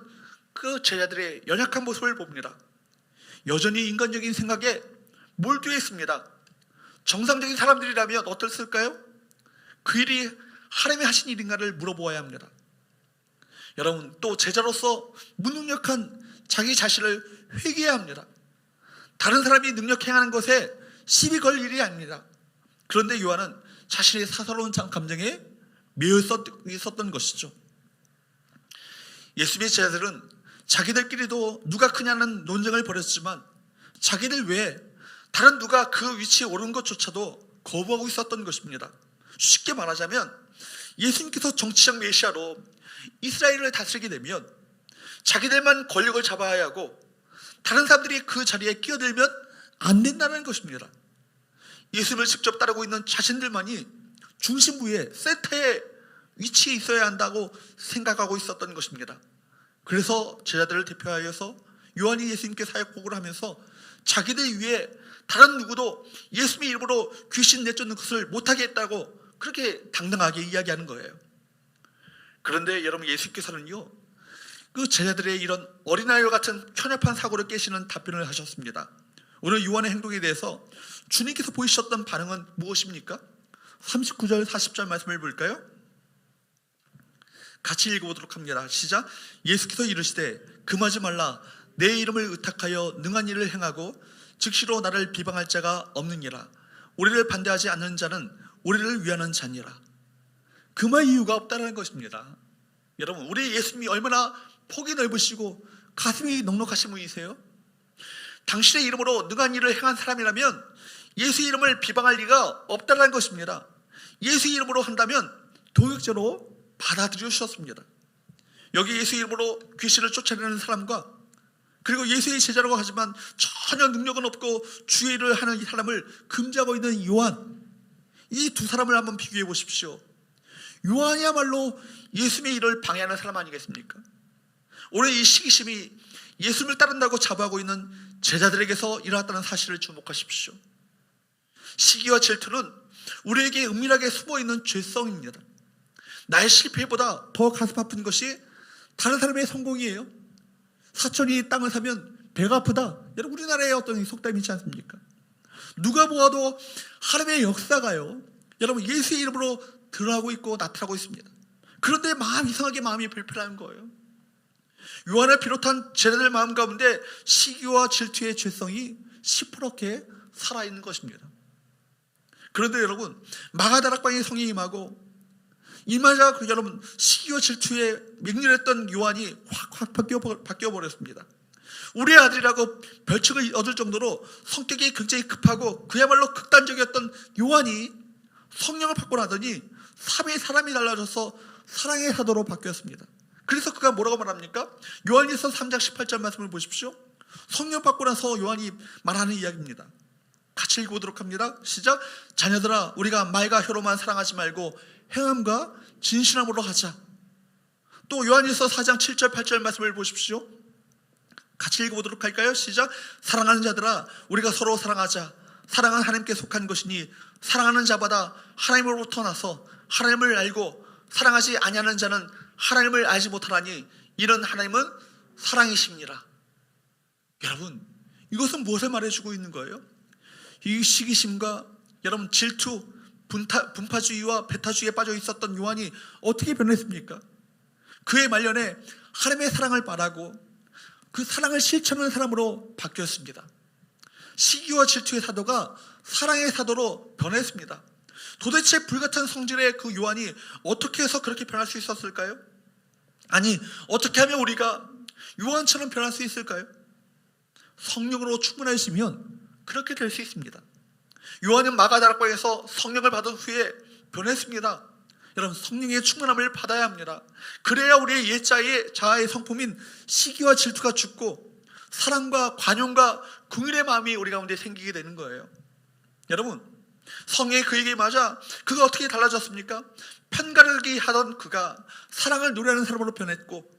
그 제자들의 연약한 모습을 봅니다. 여전히 인간적인 생각에 몰두해 있습니다. 정상적인 사람들이라면 어땠을까요? 그 일이 하나님이 하신 일인가를 물어보아야 합니다. 여러분, 또 제자로서 무능력한 자기 자신을 회개해야 합니다. 다른 사람이 능력 행하는 것에 시비 걸 일이 아닙니다. 그런데 요한은 자신의 사사로운 감정에 매여 있었던 것이죠. 예수님의 제자들은 자기들끼리도 누가 크냐는 논쟁을 벌였지만 자기들 외에 다른 누가 그 위치에 오른 것조차도 거부하고 있었던 것입니다. 쉽게 말하자면 예수님께서 정치적 메시아로 이스라엘을 다스리게 되면 자기들만 권력을 잡아야 하고 다른 사람들이 그 자리에 끼어들면 안 된다는 것입니다. 예수님을 직접 따르고 있는 자신들만이 중심부에 센터에 위치해 있어야 한다고 생각하고 있었던 것입니다. 그래서 제자들을 대표하여서 요한이 예수님께 사역 보고를 하면서 자기들 위에 다른 누구도 예수님의 이름으로 귀신 내쫓는 것을 못하게 했다고 그렇게 당당하게 이야기하는 거예요. 그런데 여러분, 예수님께서는요, 그 제자들의 이런 어린아이와 같은 편협한 사고를 깨시는 답변을 하셨습니다. 오늘 요한의 행동에 대해서 주님께서 보이셨던 반응은 무엇입니까? 39절 40절 말씀을 볼까요? 같이 읽어보도록 합니다. 시작. 예수께서 이르시되 금하지 말라. 내 이름을 의탁하여 능한 일을 행하고 즉시로 나를 비방할 자가 없느니라. 우리를 반대하지 않는 자는 우리를 위하는 자니라. 금할 이유가 없다는 것입니다. 여러분, 우리 예수님이 얼마나 폭이 넓으시고 가슴이 넉넉하신 분이세요? 당신의 이름으로 능한 일을 행한 사람이라면 예수의 이름을 비방할 리가 없다는 것입니다. 예수의 이름으로 한다면 도역죄로 받아들여 주셨습니다. 여기 예수의 이름으로 귀신을 쫓아내는 사람과 그리고 예수의 제자라고 하지만 전혀 능력은 없고 주의 일을 하는 이 사람을 금지하고 있는 요한, 이 두 사람을 한번 비교해 보십시오. 요한이야말로 예수님의 일을 방해하는 사람 아니겠습니까? 오늘 이 시기심이 예수님을 따른다고 자부하고 있는 제자들에게서 일어났다는 사실을 주목하십시오. 시기와 질투는 우리에게 은밀하게 숨어있는 죄성입니다. 나의 실패보다 더 가슴 아픈 것이 다른 사람의 성공이에요. 사촌이 땅을 사면 배가 아프다. 여러분, 우리나라에 어떤 속담이 있지 않습니까? 누가 보아도 하나님의 역사가요, 여러분, 예수의 이름으로 드러나고 있고 나타나고 있습니다. 그런데 이상하게 마음이 불편한 거예요. 요한을 비롯한 제자들 마음 가운데 시기와 질투의 죄성이 시퍼렇게 살아있는 것입니다. 그런데 여러분, 마가다락방의 성이 임하고 임하자 여러분, 시기와 질투에 맹렬했던 요한이 확 바뀌어버렸습니다. 우리의 아들이라고 별칭을 얻을 정도로 성격이 굉장히 급하고 그야말로 극단적이었던 요한이 성령을 받고 나더니 삶의 사람이 달라져서 사랑의 사도로 바뀌었습니다. 그래서 그가 뭐라고 말합니까? 요한일서 3장 18절 말씀을 보십시오. 성령 받고 나서 요한이 말하는 이야기입니다. 같이 읽어보도록 합니다. 시작. 자녀들아, 우리가 말과 혀로만 사랑하지 말고 행함과 진실함으로 하자. 또 요한일서 4장 7절 8절 말씀을 보십시오. 같이 읽어보도록 할까요? 시작. 사랑하는 자들아, 우리가 서로 사랑하자. 사랑은 하나님께 속한 것이니 사랑하는 자마다 하나님으로부터 나서 하나님을 알고 사랑하지 아니하는 자는 하나님을 알지 못하나니 이런 하나님은 사랑이십니다. 여러분, 이것은 무엇을 말해주고 있는 거예요? 이 시기심과 여러분 질투, 분파주의와 배타주의에 빠져 있었던 요한이 어떻게 변했습니까? 그의 말년에 하나님의 사랑을 바라고 그 사랑을 실천하는 사람으로 바뀌었습니다. 시기와 질투의 사도가 사랑의 사도로 변했습니다. 도대체 불같은 성질의 그 요한이 어떻게 해서 그렇게 변할 수 있었을까요? 아니, 어떻게 하면 우리가 요한처럼 변할 수 있을까요? 성령으로 충만하시면 그렇게 될 수 있습니다. 요한은 마가다락방에서 성령을 받은 후에 변했습니다. 여러분, 성령의 충만함을 받아야 합니다. 그래야 우리의 옛 자아의 성품인 시기와 질투가 죽고 사랑과 관용과 긍휼의 마음이 우리 가운데 생기게 되는 거예요. 여러분, 성령이 그에게 맞아 그가 어떻게 달라졌습니까? 편가르기 하던 그가 사랑을 노래하는 사람으로 변했고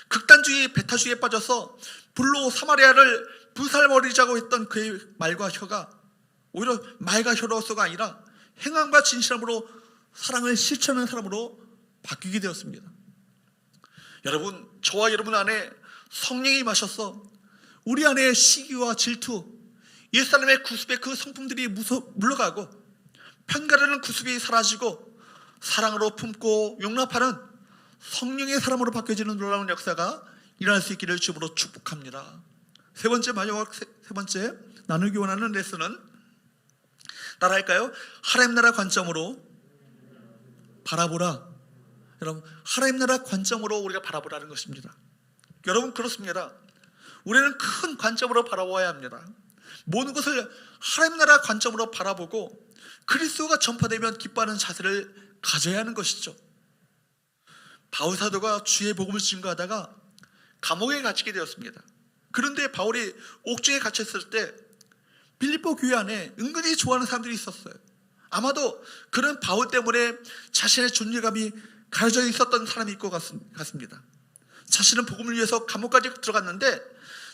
극단주의, 배타주의에 빠져서 불로 사마리아를 불살버리자고 했던 그의 말과 혀가 오히려 말과 혀로서가 아니라 행함과 진실함으로 사랑을 실천하는 사람으로 바뀌게 되었습니다. 여러분, 저와 여러분 안에 성령이 임하셔서 우리 안에 시기와 질투, 옛사람의 구습의 그 성품들이 물러가고 편가르는 구습이 사라지고 사랑으로 품고 용납하는 성령의 사람으로 바뀌어지는 놀라운 역사가 일어날 수 있기를 주님으로 축복합니다. 세 번째, 마지막 세 번째 나누기 원하는 레슨은 따라할까요? 하나님 나라 관점으로 바라보라. 여러분, 하나님 나라 관점으로 우리가 바라보라는 것입니다. 여러분, 그렇습니다. 우리는 큰 관점으로 바라봐야 합니다. 모든 것을 하나님 나라 관점으로 바라보고 그리스도가 전파되면 기뻐하는 자세를 가져야 하는 것이죠. 바울 사도가 주의 복음을 증거하다가 감옥에 갇히게 되었습니다. 그런데 바울이 옥중에 갇혔을 때 빌립보 교회 안에 은근히 좋아하는 사람들이 있었어요. 아마도 그런 바울 때문에 자신의 존재감이 가려져 있었던 사람이 있고 같습니다. 자신은 복음을 위해서 감옥까지 들어갔는데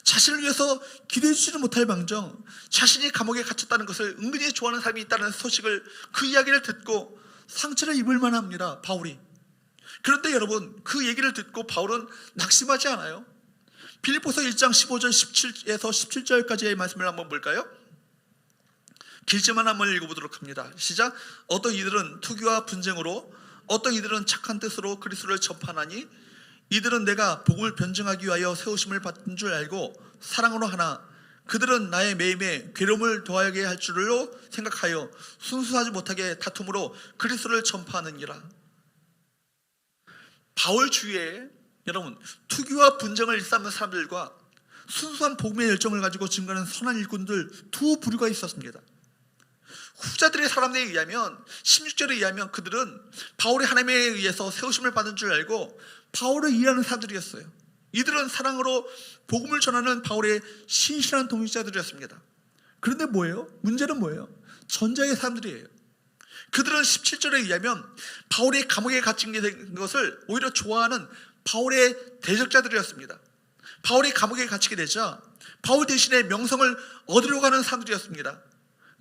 자신을 위해서 기도해 주지는 못할 망정 자신이 감옥에 갇혔다는 것을 은근히 좋아하는 사람이 있다는 소식을, 그 이야기를 듣고 상처를 입을 만합니다, 바울이. 그런데 여러분, 그 얘기를 듣고 바울은 낙심하지 않아요. 빌립보서 1장 15절 17에서 17절까지의 말씀을 한번 볼까요? 길지만 한번 읽어보도록 합니다. 시작. 어떤 이들은 투기와 분쟁으로, 어떤 이들은 착한 뜻으로 그리스도를 전파하나니 이들은 내가 복음을 변증하기 위하여 세우심을 받은 줄 알고 사랑으로 하나 그들은 나의 매임에 괴로움을 더하게 할 줄로 생각하여 순수하지 못하게 다툼으로 그리스도를 전파하느니라. 바울 주위에 여러분 투기와 분쟁을 일삼는 사람들과 순수한 복음의 열정을 가지고 증거하는 선한 일꾼들 두 부류가 있었습니다. 후자들의 사람들에 의하면 16절에 의하면 그들은 바울이 하나님에 의해서 세우심을 받은 줄 알고 바울을 이해하는 사람들이었어요. 이들은 사랑으로 복음을 전하는 바울의 신실한 동역자들이었습니다. 그런데 뭐예요? 문제는 뭐예요? 전자의 사람들이에요. 그들은 17절에 의하면 바울이 감옥에 갇힌 것을 오히려 좋아하는 바울의 대적자들이었습니다. 바울이 감옥에 갇히게 되자 바울 대신에 명성을 얻으려고 하는 사람들이었습니다.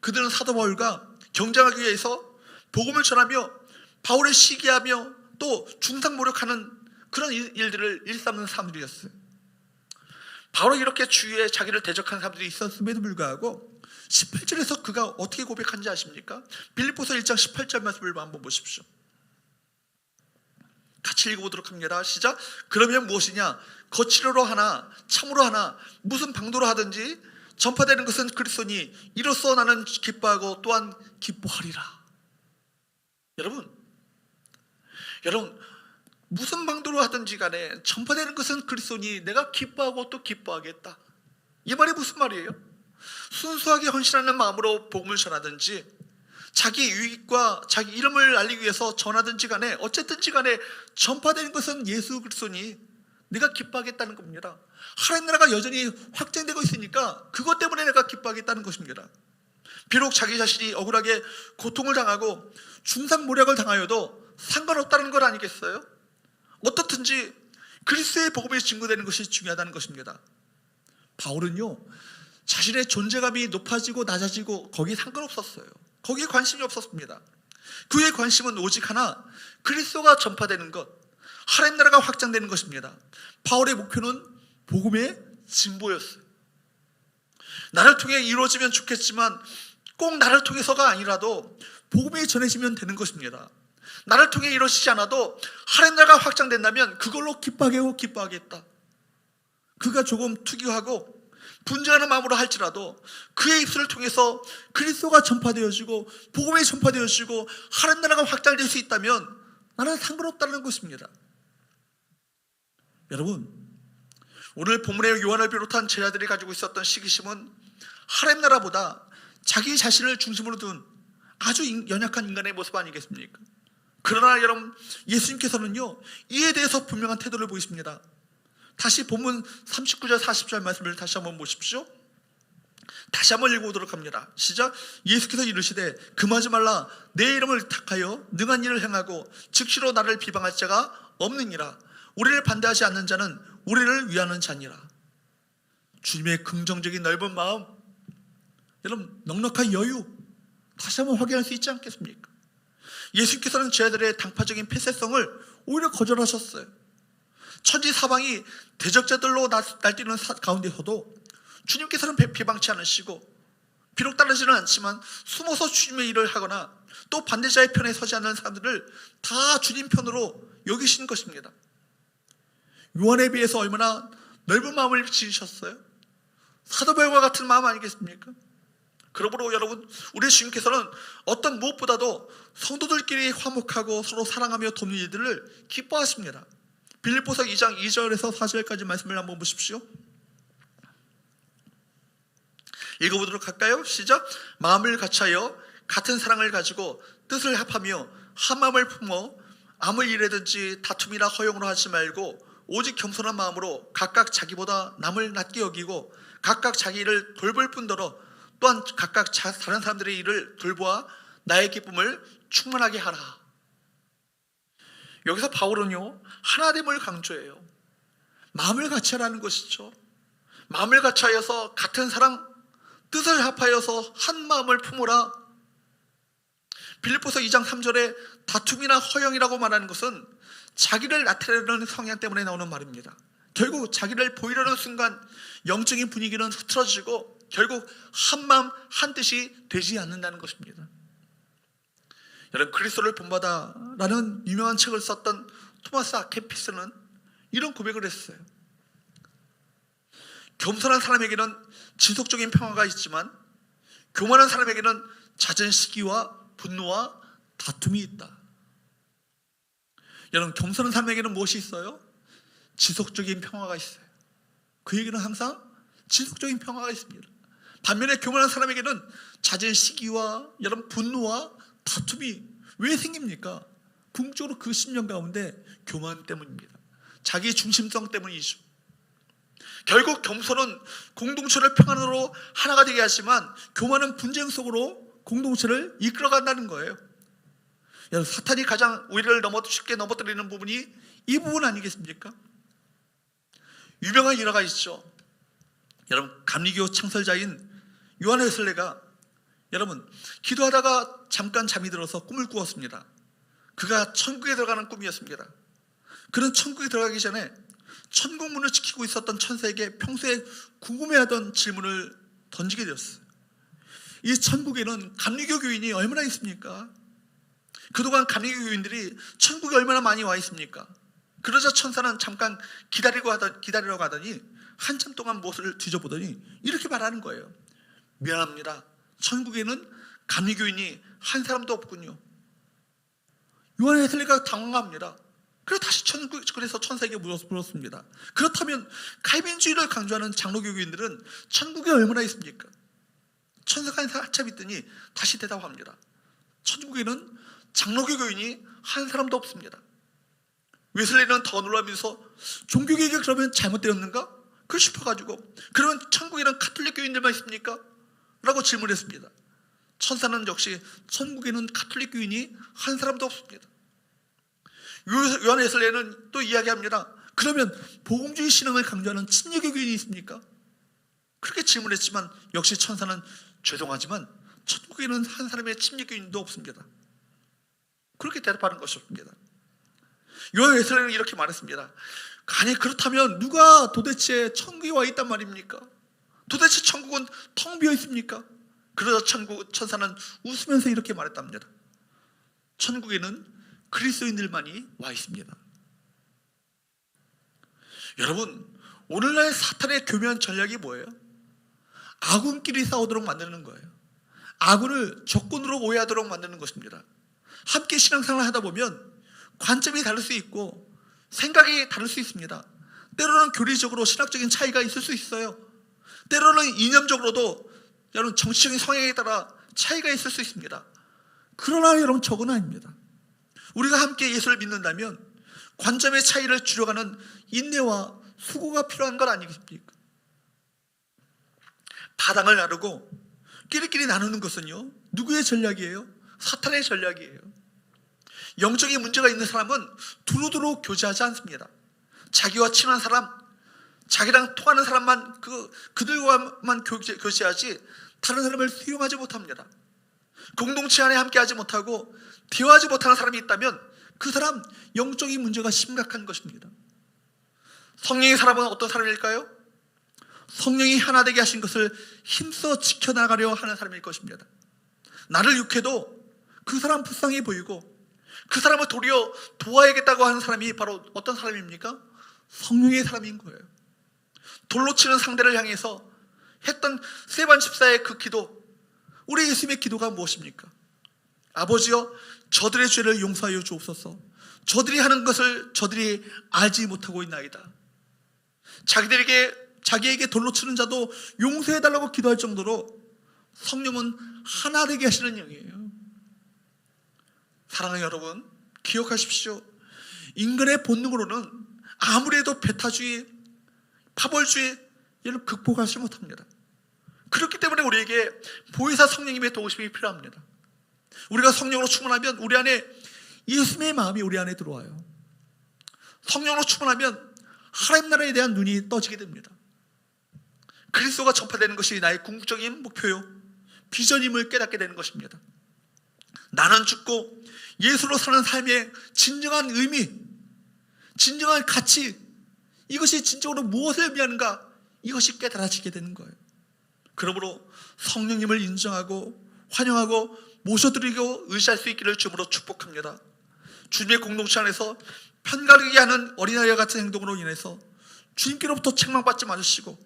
그들은 사도 바울과 경쟁하기 위해서 복음을 전하며 바울을 시기하며 또 중상모략하는 그런 일들을 일삼는 사람들이었어요. 바로 이렇게 주위에 자기를 대적한 사람들이 있었음에도 불구하고 18절에서 그가 어떻게 고백한지 아십니까? 빌립보서 1장 18절 말씀을 한번 보십시오. 같이 읽어보도록 합니다. 시작. 그러면 무엇이냐? 거칠어로 하나 참으로 하나 무슨 방도로 하든지 전파되는 것은 그리스도니 이로써 나는 기뻐하고 또한 기뻐하리라. 여러분 무슨 방도로 하든지 간에 전파되는 것은 그리스도니 내가 기뻐하고 또 기뻐하겠다. 이 말이 무슨 말이에요? 순수하게 헌신하는 마음으로 복음을 전하든지 자기 유익과 자기 이름을 알리기 위해서 전하든지 간에 어쨌든지 간에 전파되는 것은 예수 그리스도니 내가 기뻐하겠다는 겁니다. 하나님 나라가 여전히 확장되고 있으니까 그것 때문에 내가 기뻐하겠다는 것입니다. 비록 자기 자신이 억울하게 고통을 당하고 중상모략을 당하여도 상관없다는 것 아니겠어요? 어떻든지 그리스도의 복음이 증거되는 것이 중요하다는 것입니다. 바울은요 자신의 존재감이 높아지고 낮아지고 거기에 상관없었어요. 거기에 관심이 없었습니다. 그의 관심은 오직 하나, 그리스도가 전파되는 것, 하나님 나라가 확장되는 것입니다. 바울의 목표는 복음의 진보였어요. 나를 통해 이루어지면 좋겠지만 꼭 나를 통해서가 아니라도 복음이 전해지면 되는 것입니다. 나를 통해 이루어지지 않아도 하나님 나라가 확장된다면 그걸로 기뻐하겠다. 그가 조금 투기하고 분주하는 마음으로 할지라도 그의 입술을 통해서 그리스도가 전파되어지고 복음이 전파되어지고 하나님 나라가 확장될 수 있다면 나는 상관없다는 것입니다. 여러분, 오늘 본문의 요한을 비롯한 제자들이 가지고 있었던 시기심은 하나님 나라보다 자기 자신을 중심으로 둔 아주 연약한 인간의 모습 아니겠습니까? 그러나 여러분, 예수님께서는요 이에 대해서 분명한 태도를 보이십니다. 다시 본문 39절 40절 말씀을 다시 한번 보십시오. 다시 한번 읽어보도록 합니다. 시작. 예수께서 이르시되 금하지 말라. 내 이름을 택하여 능한 일을 행하고 즉시로 나를 비방할 자가 없느니라. 우리를 반대하지 않는 자는 우리를 위하는 자니라. 주님의 긍정적인 넓은 마음, 여러분 넉넉한 여유 다시 한번 확인할 수 있지 않겠습니까? 예수께서는 제자들의 당파적인 폐쇄성을 오히려 거절하셨어요. 천지 사방이 대적자들로 날뛰는 가운데서도 주님께서는 비방치 않으시고 비록 따르지는 않지만 숨어서 주님의 일을 하거나 또 반대자의 편에 서지 않는 사람들을 다 주님 편으로 여기신 것입니다. 요한에 비해서 얼마나 넓은 마음을 지으셨어요? 사도 바울과 같은 마음 아니겠습니까? 그러므로 여러분, 우리 주님께서는 어떤 무엇보다도 성도들끼리 화목하고 서로 사랑하며 돕는 일들을 기뻐하십니다. 빌립보서 2장 2절에서 4절까지 말씀을 한번 보십시오. 읽어보도록 할까요? 시작. 마음을 같이하여 같은 사랑을 가지고 뜻을 합하며 한 마음을 품어 아무 일에든지 다툼이나 허용으로 하지 말고 오직 겸손한 마음으로 각각 자기보다 남을 낮게 여기고 각각 자기 일을 돌볼 뿐더러 또한 각각 다른 사람들의 일을 돌보아 나의 기쁨을 충만하게 하라. 여기서 바울은요 하나됨을 강조해요. 마음을 같이하라는 것이죠. 마음을 같이하여서 같은 사랑, 뜻을 합하여서 한 마음을 품으라. 빌립보서 2장 3절에 다툼이나 허영이라고 말하는 것은 자기를 나타내려는 성향 때문에 나오는 말입니다. 결국 자기를 보이려는 순간 영적인 분위기는 흐트러지고 결국 한 마음 한 뜻이 되지 않는다는 것입니다. 여러분, 그리스도를 본받아라는 유명한 책을 썼던 토마스 아케피스는 이런 고백을 했어요. 겸손한 사람에게는 지속적인 평화가 있지만 교만한 사람에게는 잦은 시기와 분노와 다툼이 있다. 여러분, 겸손한 사람에게는 무엇이 있어요? 지속적인 평화가 있어요. 그 얘기는 항상 지속적인 평화가 있습니다. 반면에 교만한 사람에게는 잦은 시기와 여러분 분노와 다툼이 왜 생깁니까? 궁극적으로 그 심령 가운데 교만 때문입니다. 자기 중심성 때문이죠. 결국 겸손은 공동체를 평안으로 하나가 되게 하지만 교만은 분쟁 속으로 공동체를 이끌어간다는 거예요. 여러분, 사탄이 가장 우리를 쉽게 넘어뜨리는 부분이 이 부분 아니겠습니까? 유명한 일화가 있죠. 여러분, 감리교 창설자인 요한 웨슬레가 여러분 기도하다가 잠깐 잠이 들어서 꿈을 꾸었습니다. 그가 천국에 들어가는 꿈이었습니다. 그는 천국에 들어가기 전에 천국 문을 지키고 있었던 천사에게 평소에 궁금해하던 질문을 던지게 되었어요. 이 천국에는 감리교 교인이 얼마나 있습니까? 그동안 감리교 교인들이 천국에 얼마나 많이 와 있습니까? 그러자 천사는 잠깐 기다리라고 하더니 한참 동안 무엇을 뒤져보더니 이렇게 말하는 거예요. 미안합니다. 천국에는 감리교인이 한 사람도 없군요. 요한 웨슬레가 당황합니다. 그래서 다시 그래서 천사에게 물었습니다. 그렇다면 칼빈주의를 강조하는 장로교 교인들은 천국에 얼마나 있습니까? 천사가 한참 있더니 다시 대답합니다. 천국에는 장로교 교인이 한 사람도 없습니다. 웨슬레는 더 놀라면서 종교개혁이 그러면 잘못되었는가? 그걸 싶어가지고 그러면 천국에는 가톨릭 교인들만 있습니까? 라고 질문했습니다. 천사는 역시 천국에는 가톨릭 교인이 한 사람도 없습니다. 요한 웨슬레는 또 이야기합니다. 그러면 복음주의 신앙을 강조하는 친유교 교인이 있습니까? 그렇게 질문했지만 역시 천사는 죄송하지만 천국에는 한 사람의 친유교 교인도 없습니다. 그렇게 대답하는 것이었습니다. 요한 웨슬레는 이렇게 말했습니다. 아니 그렇다면 누가 도대체 천국에 와 있단 말입니까? 도대체 천국은 텅 비어 있습니까? 그러자 천사는 웃으면서 이렇게 말했답니다. 천국에는 그리스도인들만이 와 있습니다. 여러분, 오늘날 사탄의 교묘한 전략이 뭐예요? 아군끼리 싸우도록 만드는 거예요. 아군을 적군으로 오해하도록 만드는 것입니다. 함께 신앙생활을 하다 보면 관점이 다를 수 있고 생각이 다를 수 있습니다. 때로는 교리적으로 신학적인 차이가 있을 수 있어요. 때로는 이념적으로도 여러분 정치적인 성향에 따라 차이가 있을 수 있습니다. 그러나 여러분 저건 아닙니다. 우리가 함께 예수를 믿는다면 관점의 차이를 줄여가는 인내와 수고가 필요한 건 아니겠습니까? 바닥을 나누고 끼리끼리 나누는 것은요, 누구의 전략이에요? 사탄의 전략이에요. 영적인 문제가 있는 사람은 두루두루 교제하지 않습니다. 자기와 친한 사람, 자기랑 통하는 사람만 그들과만 교제하지 다른 사람을 수용하지 못합니다. 공동체 안에 함께하지 못하고 대화하지 못하는 사람이 있다면 그 사람 영적인 문제가 심각한 것입니다. 성령의 사람은 어떤 사람일까요? 성령이 하나 되게 하신 것을 힘써 지켜나가려 하는 사람일 것입니다. 나를 욕해도 그 사람 불쌍해 보이고 그 사람을 도리어 도와야겠다고 하는 사람이 바로 어떤 사람입니까? 성령의 사람인 거예요. 돌로 치는 상대를 향해서 했던 스데반 집사의 그 기도, 우리 예수님의 기도가 무엇입니까? 아버지여, 저들의 죄를 용서하여 주옵소서. 저들이 하는 것을 저들이 알지 못하고 있나이다. 자기에게 돌로 치는 자도 용서해달라고 기도할 정도로 성령은 하나 되게 하시는 영이에요. 사랑하는 여러분, 기억하십시오. 인간의 본능으로는 아무리 해도 배타주의, 파벌주의 이를 극복하지 못합니다. 그렇기 때문에 우리에게 보혜사 성령님의 도우심이 필요합니다. 우리가 성령으로 충만하면 우리 안에 예수님의 마음이 우리 안에 들어와요. 성령으로 충만하면 하나님 나라에 대한 눈이 떠지게 됩니다. 그리스도가 전파되는 것이 나의 궁극적인 목표요, 비전임을 깨닫게 되는 것입니다. 나는 죽고 예수로 사는 삶의 진정한 의미, 진정한 가치, 이것이 진정으로 무엇을 의미하는가, 이것이 깨달아지게 되는 거예요. 그러므로 성령님을 인정하고 환영하고 모셔드리고 의지할 수 있기를 주님으로 축복합니다. 주님의 공동체 안에서 편가르기 하는 어린아이와 같은 행동으로 인해서 주님께로부터 책망받지 마시고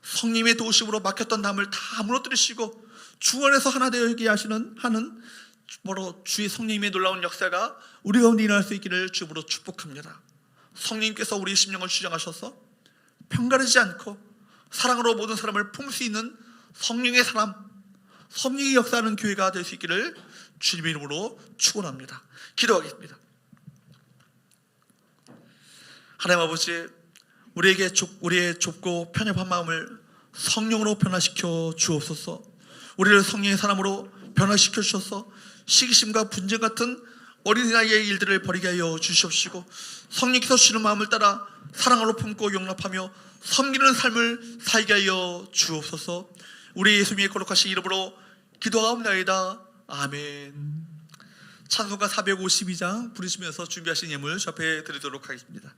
성령님의 도우심으로 막혔던 담을 다 무너뜨리시고 주 안에서 하나 되게 하는 주의 성령님의 놀라운 역사가 우리 가운데 일어날 수 있기를 주님으로 축복합니다. 성령님께서 우리 심령을 주장하셔서 편가르지 않고 사랑으로 모든 사람을 품을 수 있는 성령의 사람, 성령이 역사하는 교회가 될 수 있기를 주님의 이름으로 축원합니다. 기도하겠습니다. 하나님 아버지, 우리의 좁고 편협한 마음을 성령으로 변화시켜 주옵소서. 우리를 성령의 사람으로 변화시켜 주셔서 시기심과 분쟁 같은 어린아이의 일들을 버리게 하여 주시옵시고, 성령께서 주시는 마음을 따라 사랑으로 품고 용납하며 섬기는 삶을 살게 하여 주옵소서. 우리 예수님의 거룩하신 이름으로 기도하옵나이다. 아멘. 찬송가 452장 부르시면서 준비하신 예물 저 앞에 드리도록 하겠습니다.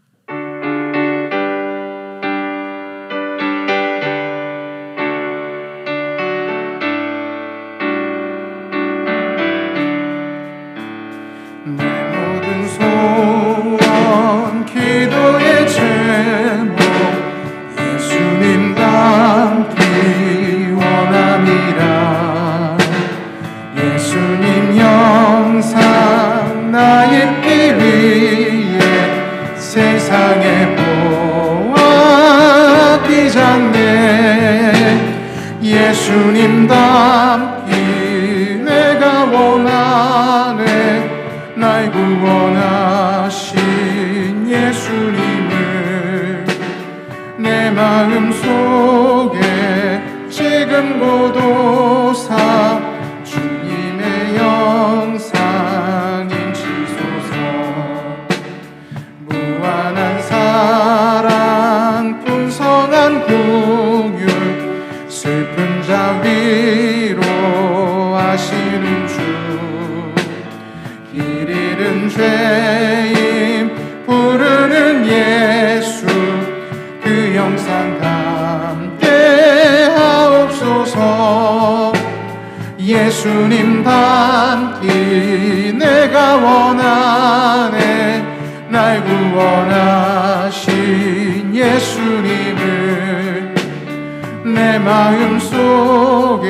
소원 기도의 제목 예수님 닮기 원함이라. 예수님 영상 나입기 위해 세상에 보았기 전에 예수님 닮기 내가 원하네. 날 구원하신 예수님을 내 마음속에 지금 고도사 주님의 영상 인치소서. 무한한 사랑 풍성한 긍휼 슬픈 자 위로하시는 주. 길 잃은 죄인 부르는 예수 그 영상 담게 하옵소서. 예수님 닮기 내가 원하네. 날 구원하신 예수님을 내 마음속에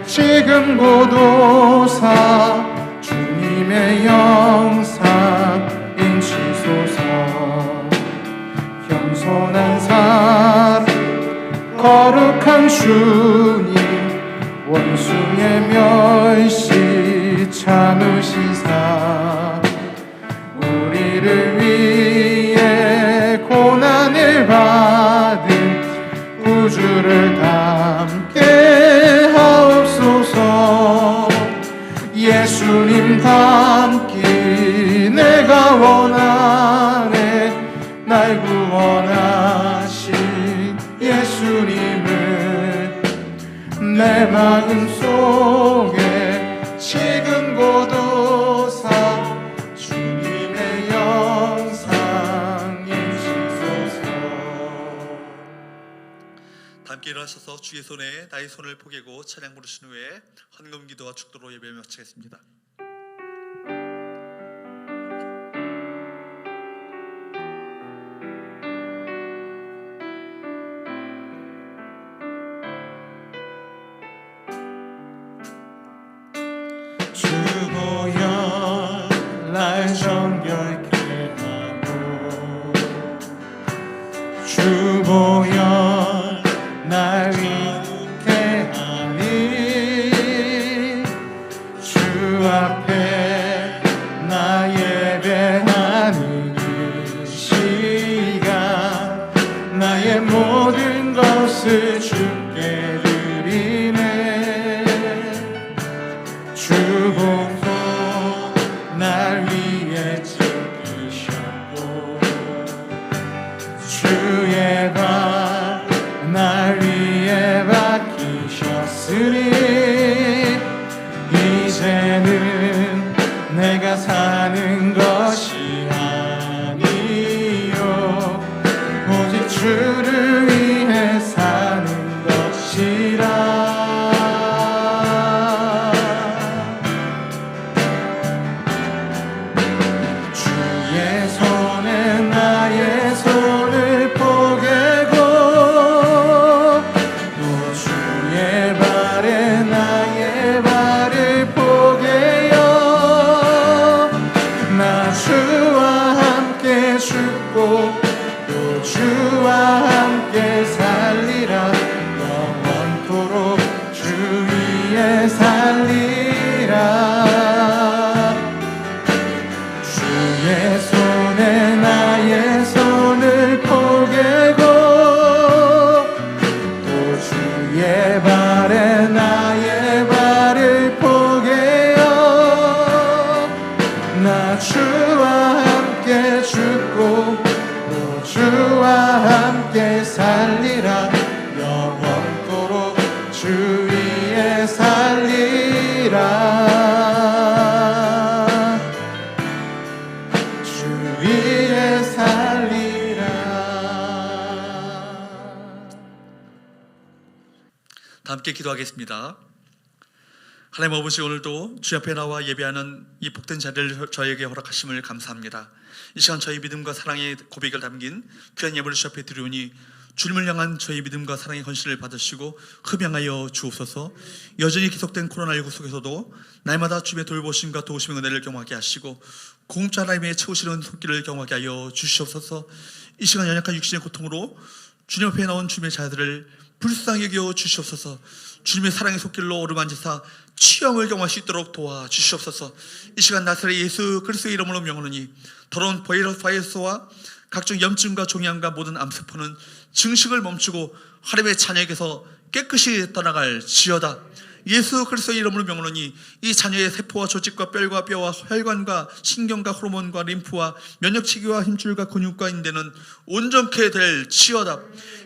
지금 고도사 주님의 영상 인치소서. 겸손한 사랑 거룩한 주님 원수의 멸시 참으시사 우리를 위해 고난을 받은 구주를 담게 하옵소서. 예수님 닮기 내가 원하네. 날 구원하신 예수님을 내 마음속에 지금 고도사 주님의 영상 인치소서. 함께 일어나셔서 주의 손에 나의 손을 포개고 찬양 부르신 후에 헌금 기도와 축도로 예배를 마치겠습니다. 주보여 날 정결케 하고 주보여 날 위롭게 하니 주 앞에 나 예배하는 이 시간 나의 모든 것을 주께 드리네. 주 공소 날 위해 찍으셨고 주의 발 날 위해 박히셨으니 이제는 함께 기도하겠습니다. 하나님 아버지, 오늘도 주 앞에 나와 예배하는 이 복된 자리를 저에게 허락하심을 감사합니다. 이 시간 저희 믿음과 사랑의 고백을 담긴 귀한 예물을 주 앞에 드리오니 주님을 향한 저희 믿음과 사랑의 헌신을 받으시고 흠양하여 주옵소서. 여전히 계속된 코로나19 속에서도 날마다 주님의 돌보심과 도우심의 은혜를 경험하게 하시고 공급자 하나님의 채우시는 손길을 경험하게 하여 주시옵소서. 이 시간 연약한 육신의 고통으로 주님 앞에 나온 주님의 자들을 불쌍히 여겨 주시옵소서. 주님의 사랑의 손길로 오르만지사 취함을 경험할 수 있도록 도와주시옵소서. 이 시간 나사렛 예수 그리스도의 이름으로 명하노니 더러운 바이러스와 각종 염증과 종양과 모든 암세포는 증식을 멈추고 하나님의 자녀에게서 깨끗이 떠나갈 지어다. 예수 그리스도의 이름으로 명하노니 이 자녀의 세포와 조직과 뼈와 혈관과 신경과 호르몬과 림프와 면역체계와 힘줄과 근육과 인대는 온전케 될 지어다.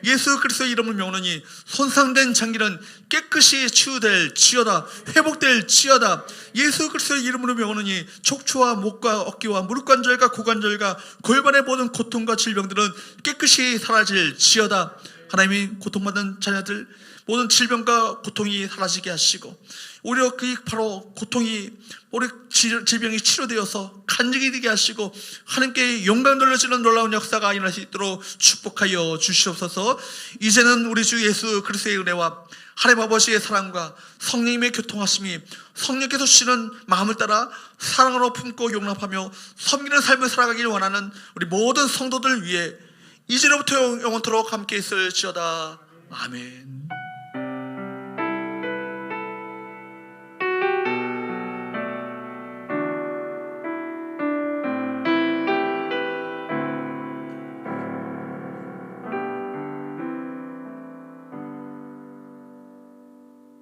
예수 그리스도의 이름으로 명하노니 손상된 장기는 깨끗이 치유될 지어다. 회복될 지어다. 예수 그리스도의 이름으로 명하노니 척추와 목과 어깨와 무릎관절과 고관절과 골반의 모든 고통과 질병들은 깨끗이 사라질 지어다. 하나님이 고통받는 자녀들 모든 질병과 고통이 사라지게 하시고 오히려 그 바로 고통이 우리 질병이 치료되어서 간증이 되게 하시고 하나님께 영광 돌려지는 놀라운 역사가 일어날 수 있도록 축복하여 주시옵소서. 이제는 우리 주 예수 그리스도의 은혜와 하나님 아버지의 사랑과 성령님의 교통하심이 성령께서 주시는 마음을 따라 사랑으로 품고 용납하며 섬기는 삶을 살아가길 원하는 우리 모든 성도들 위해 이제로부터 영원토록 함께 있을지어다. 아멘.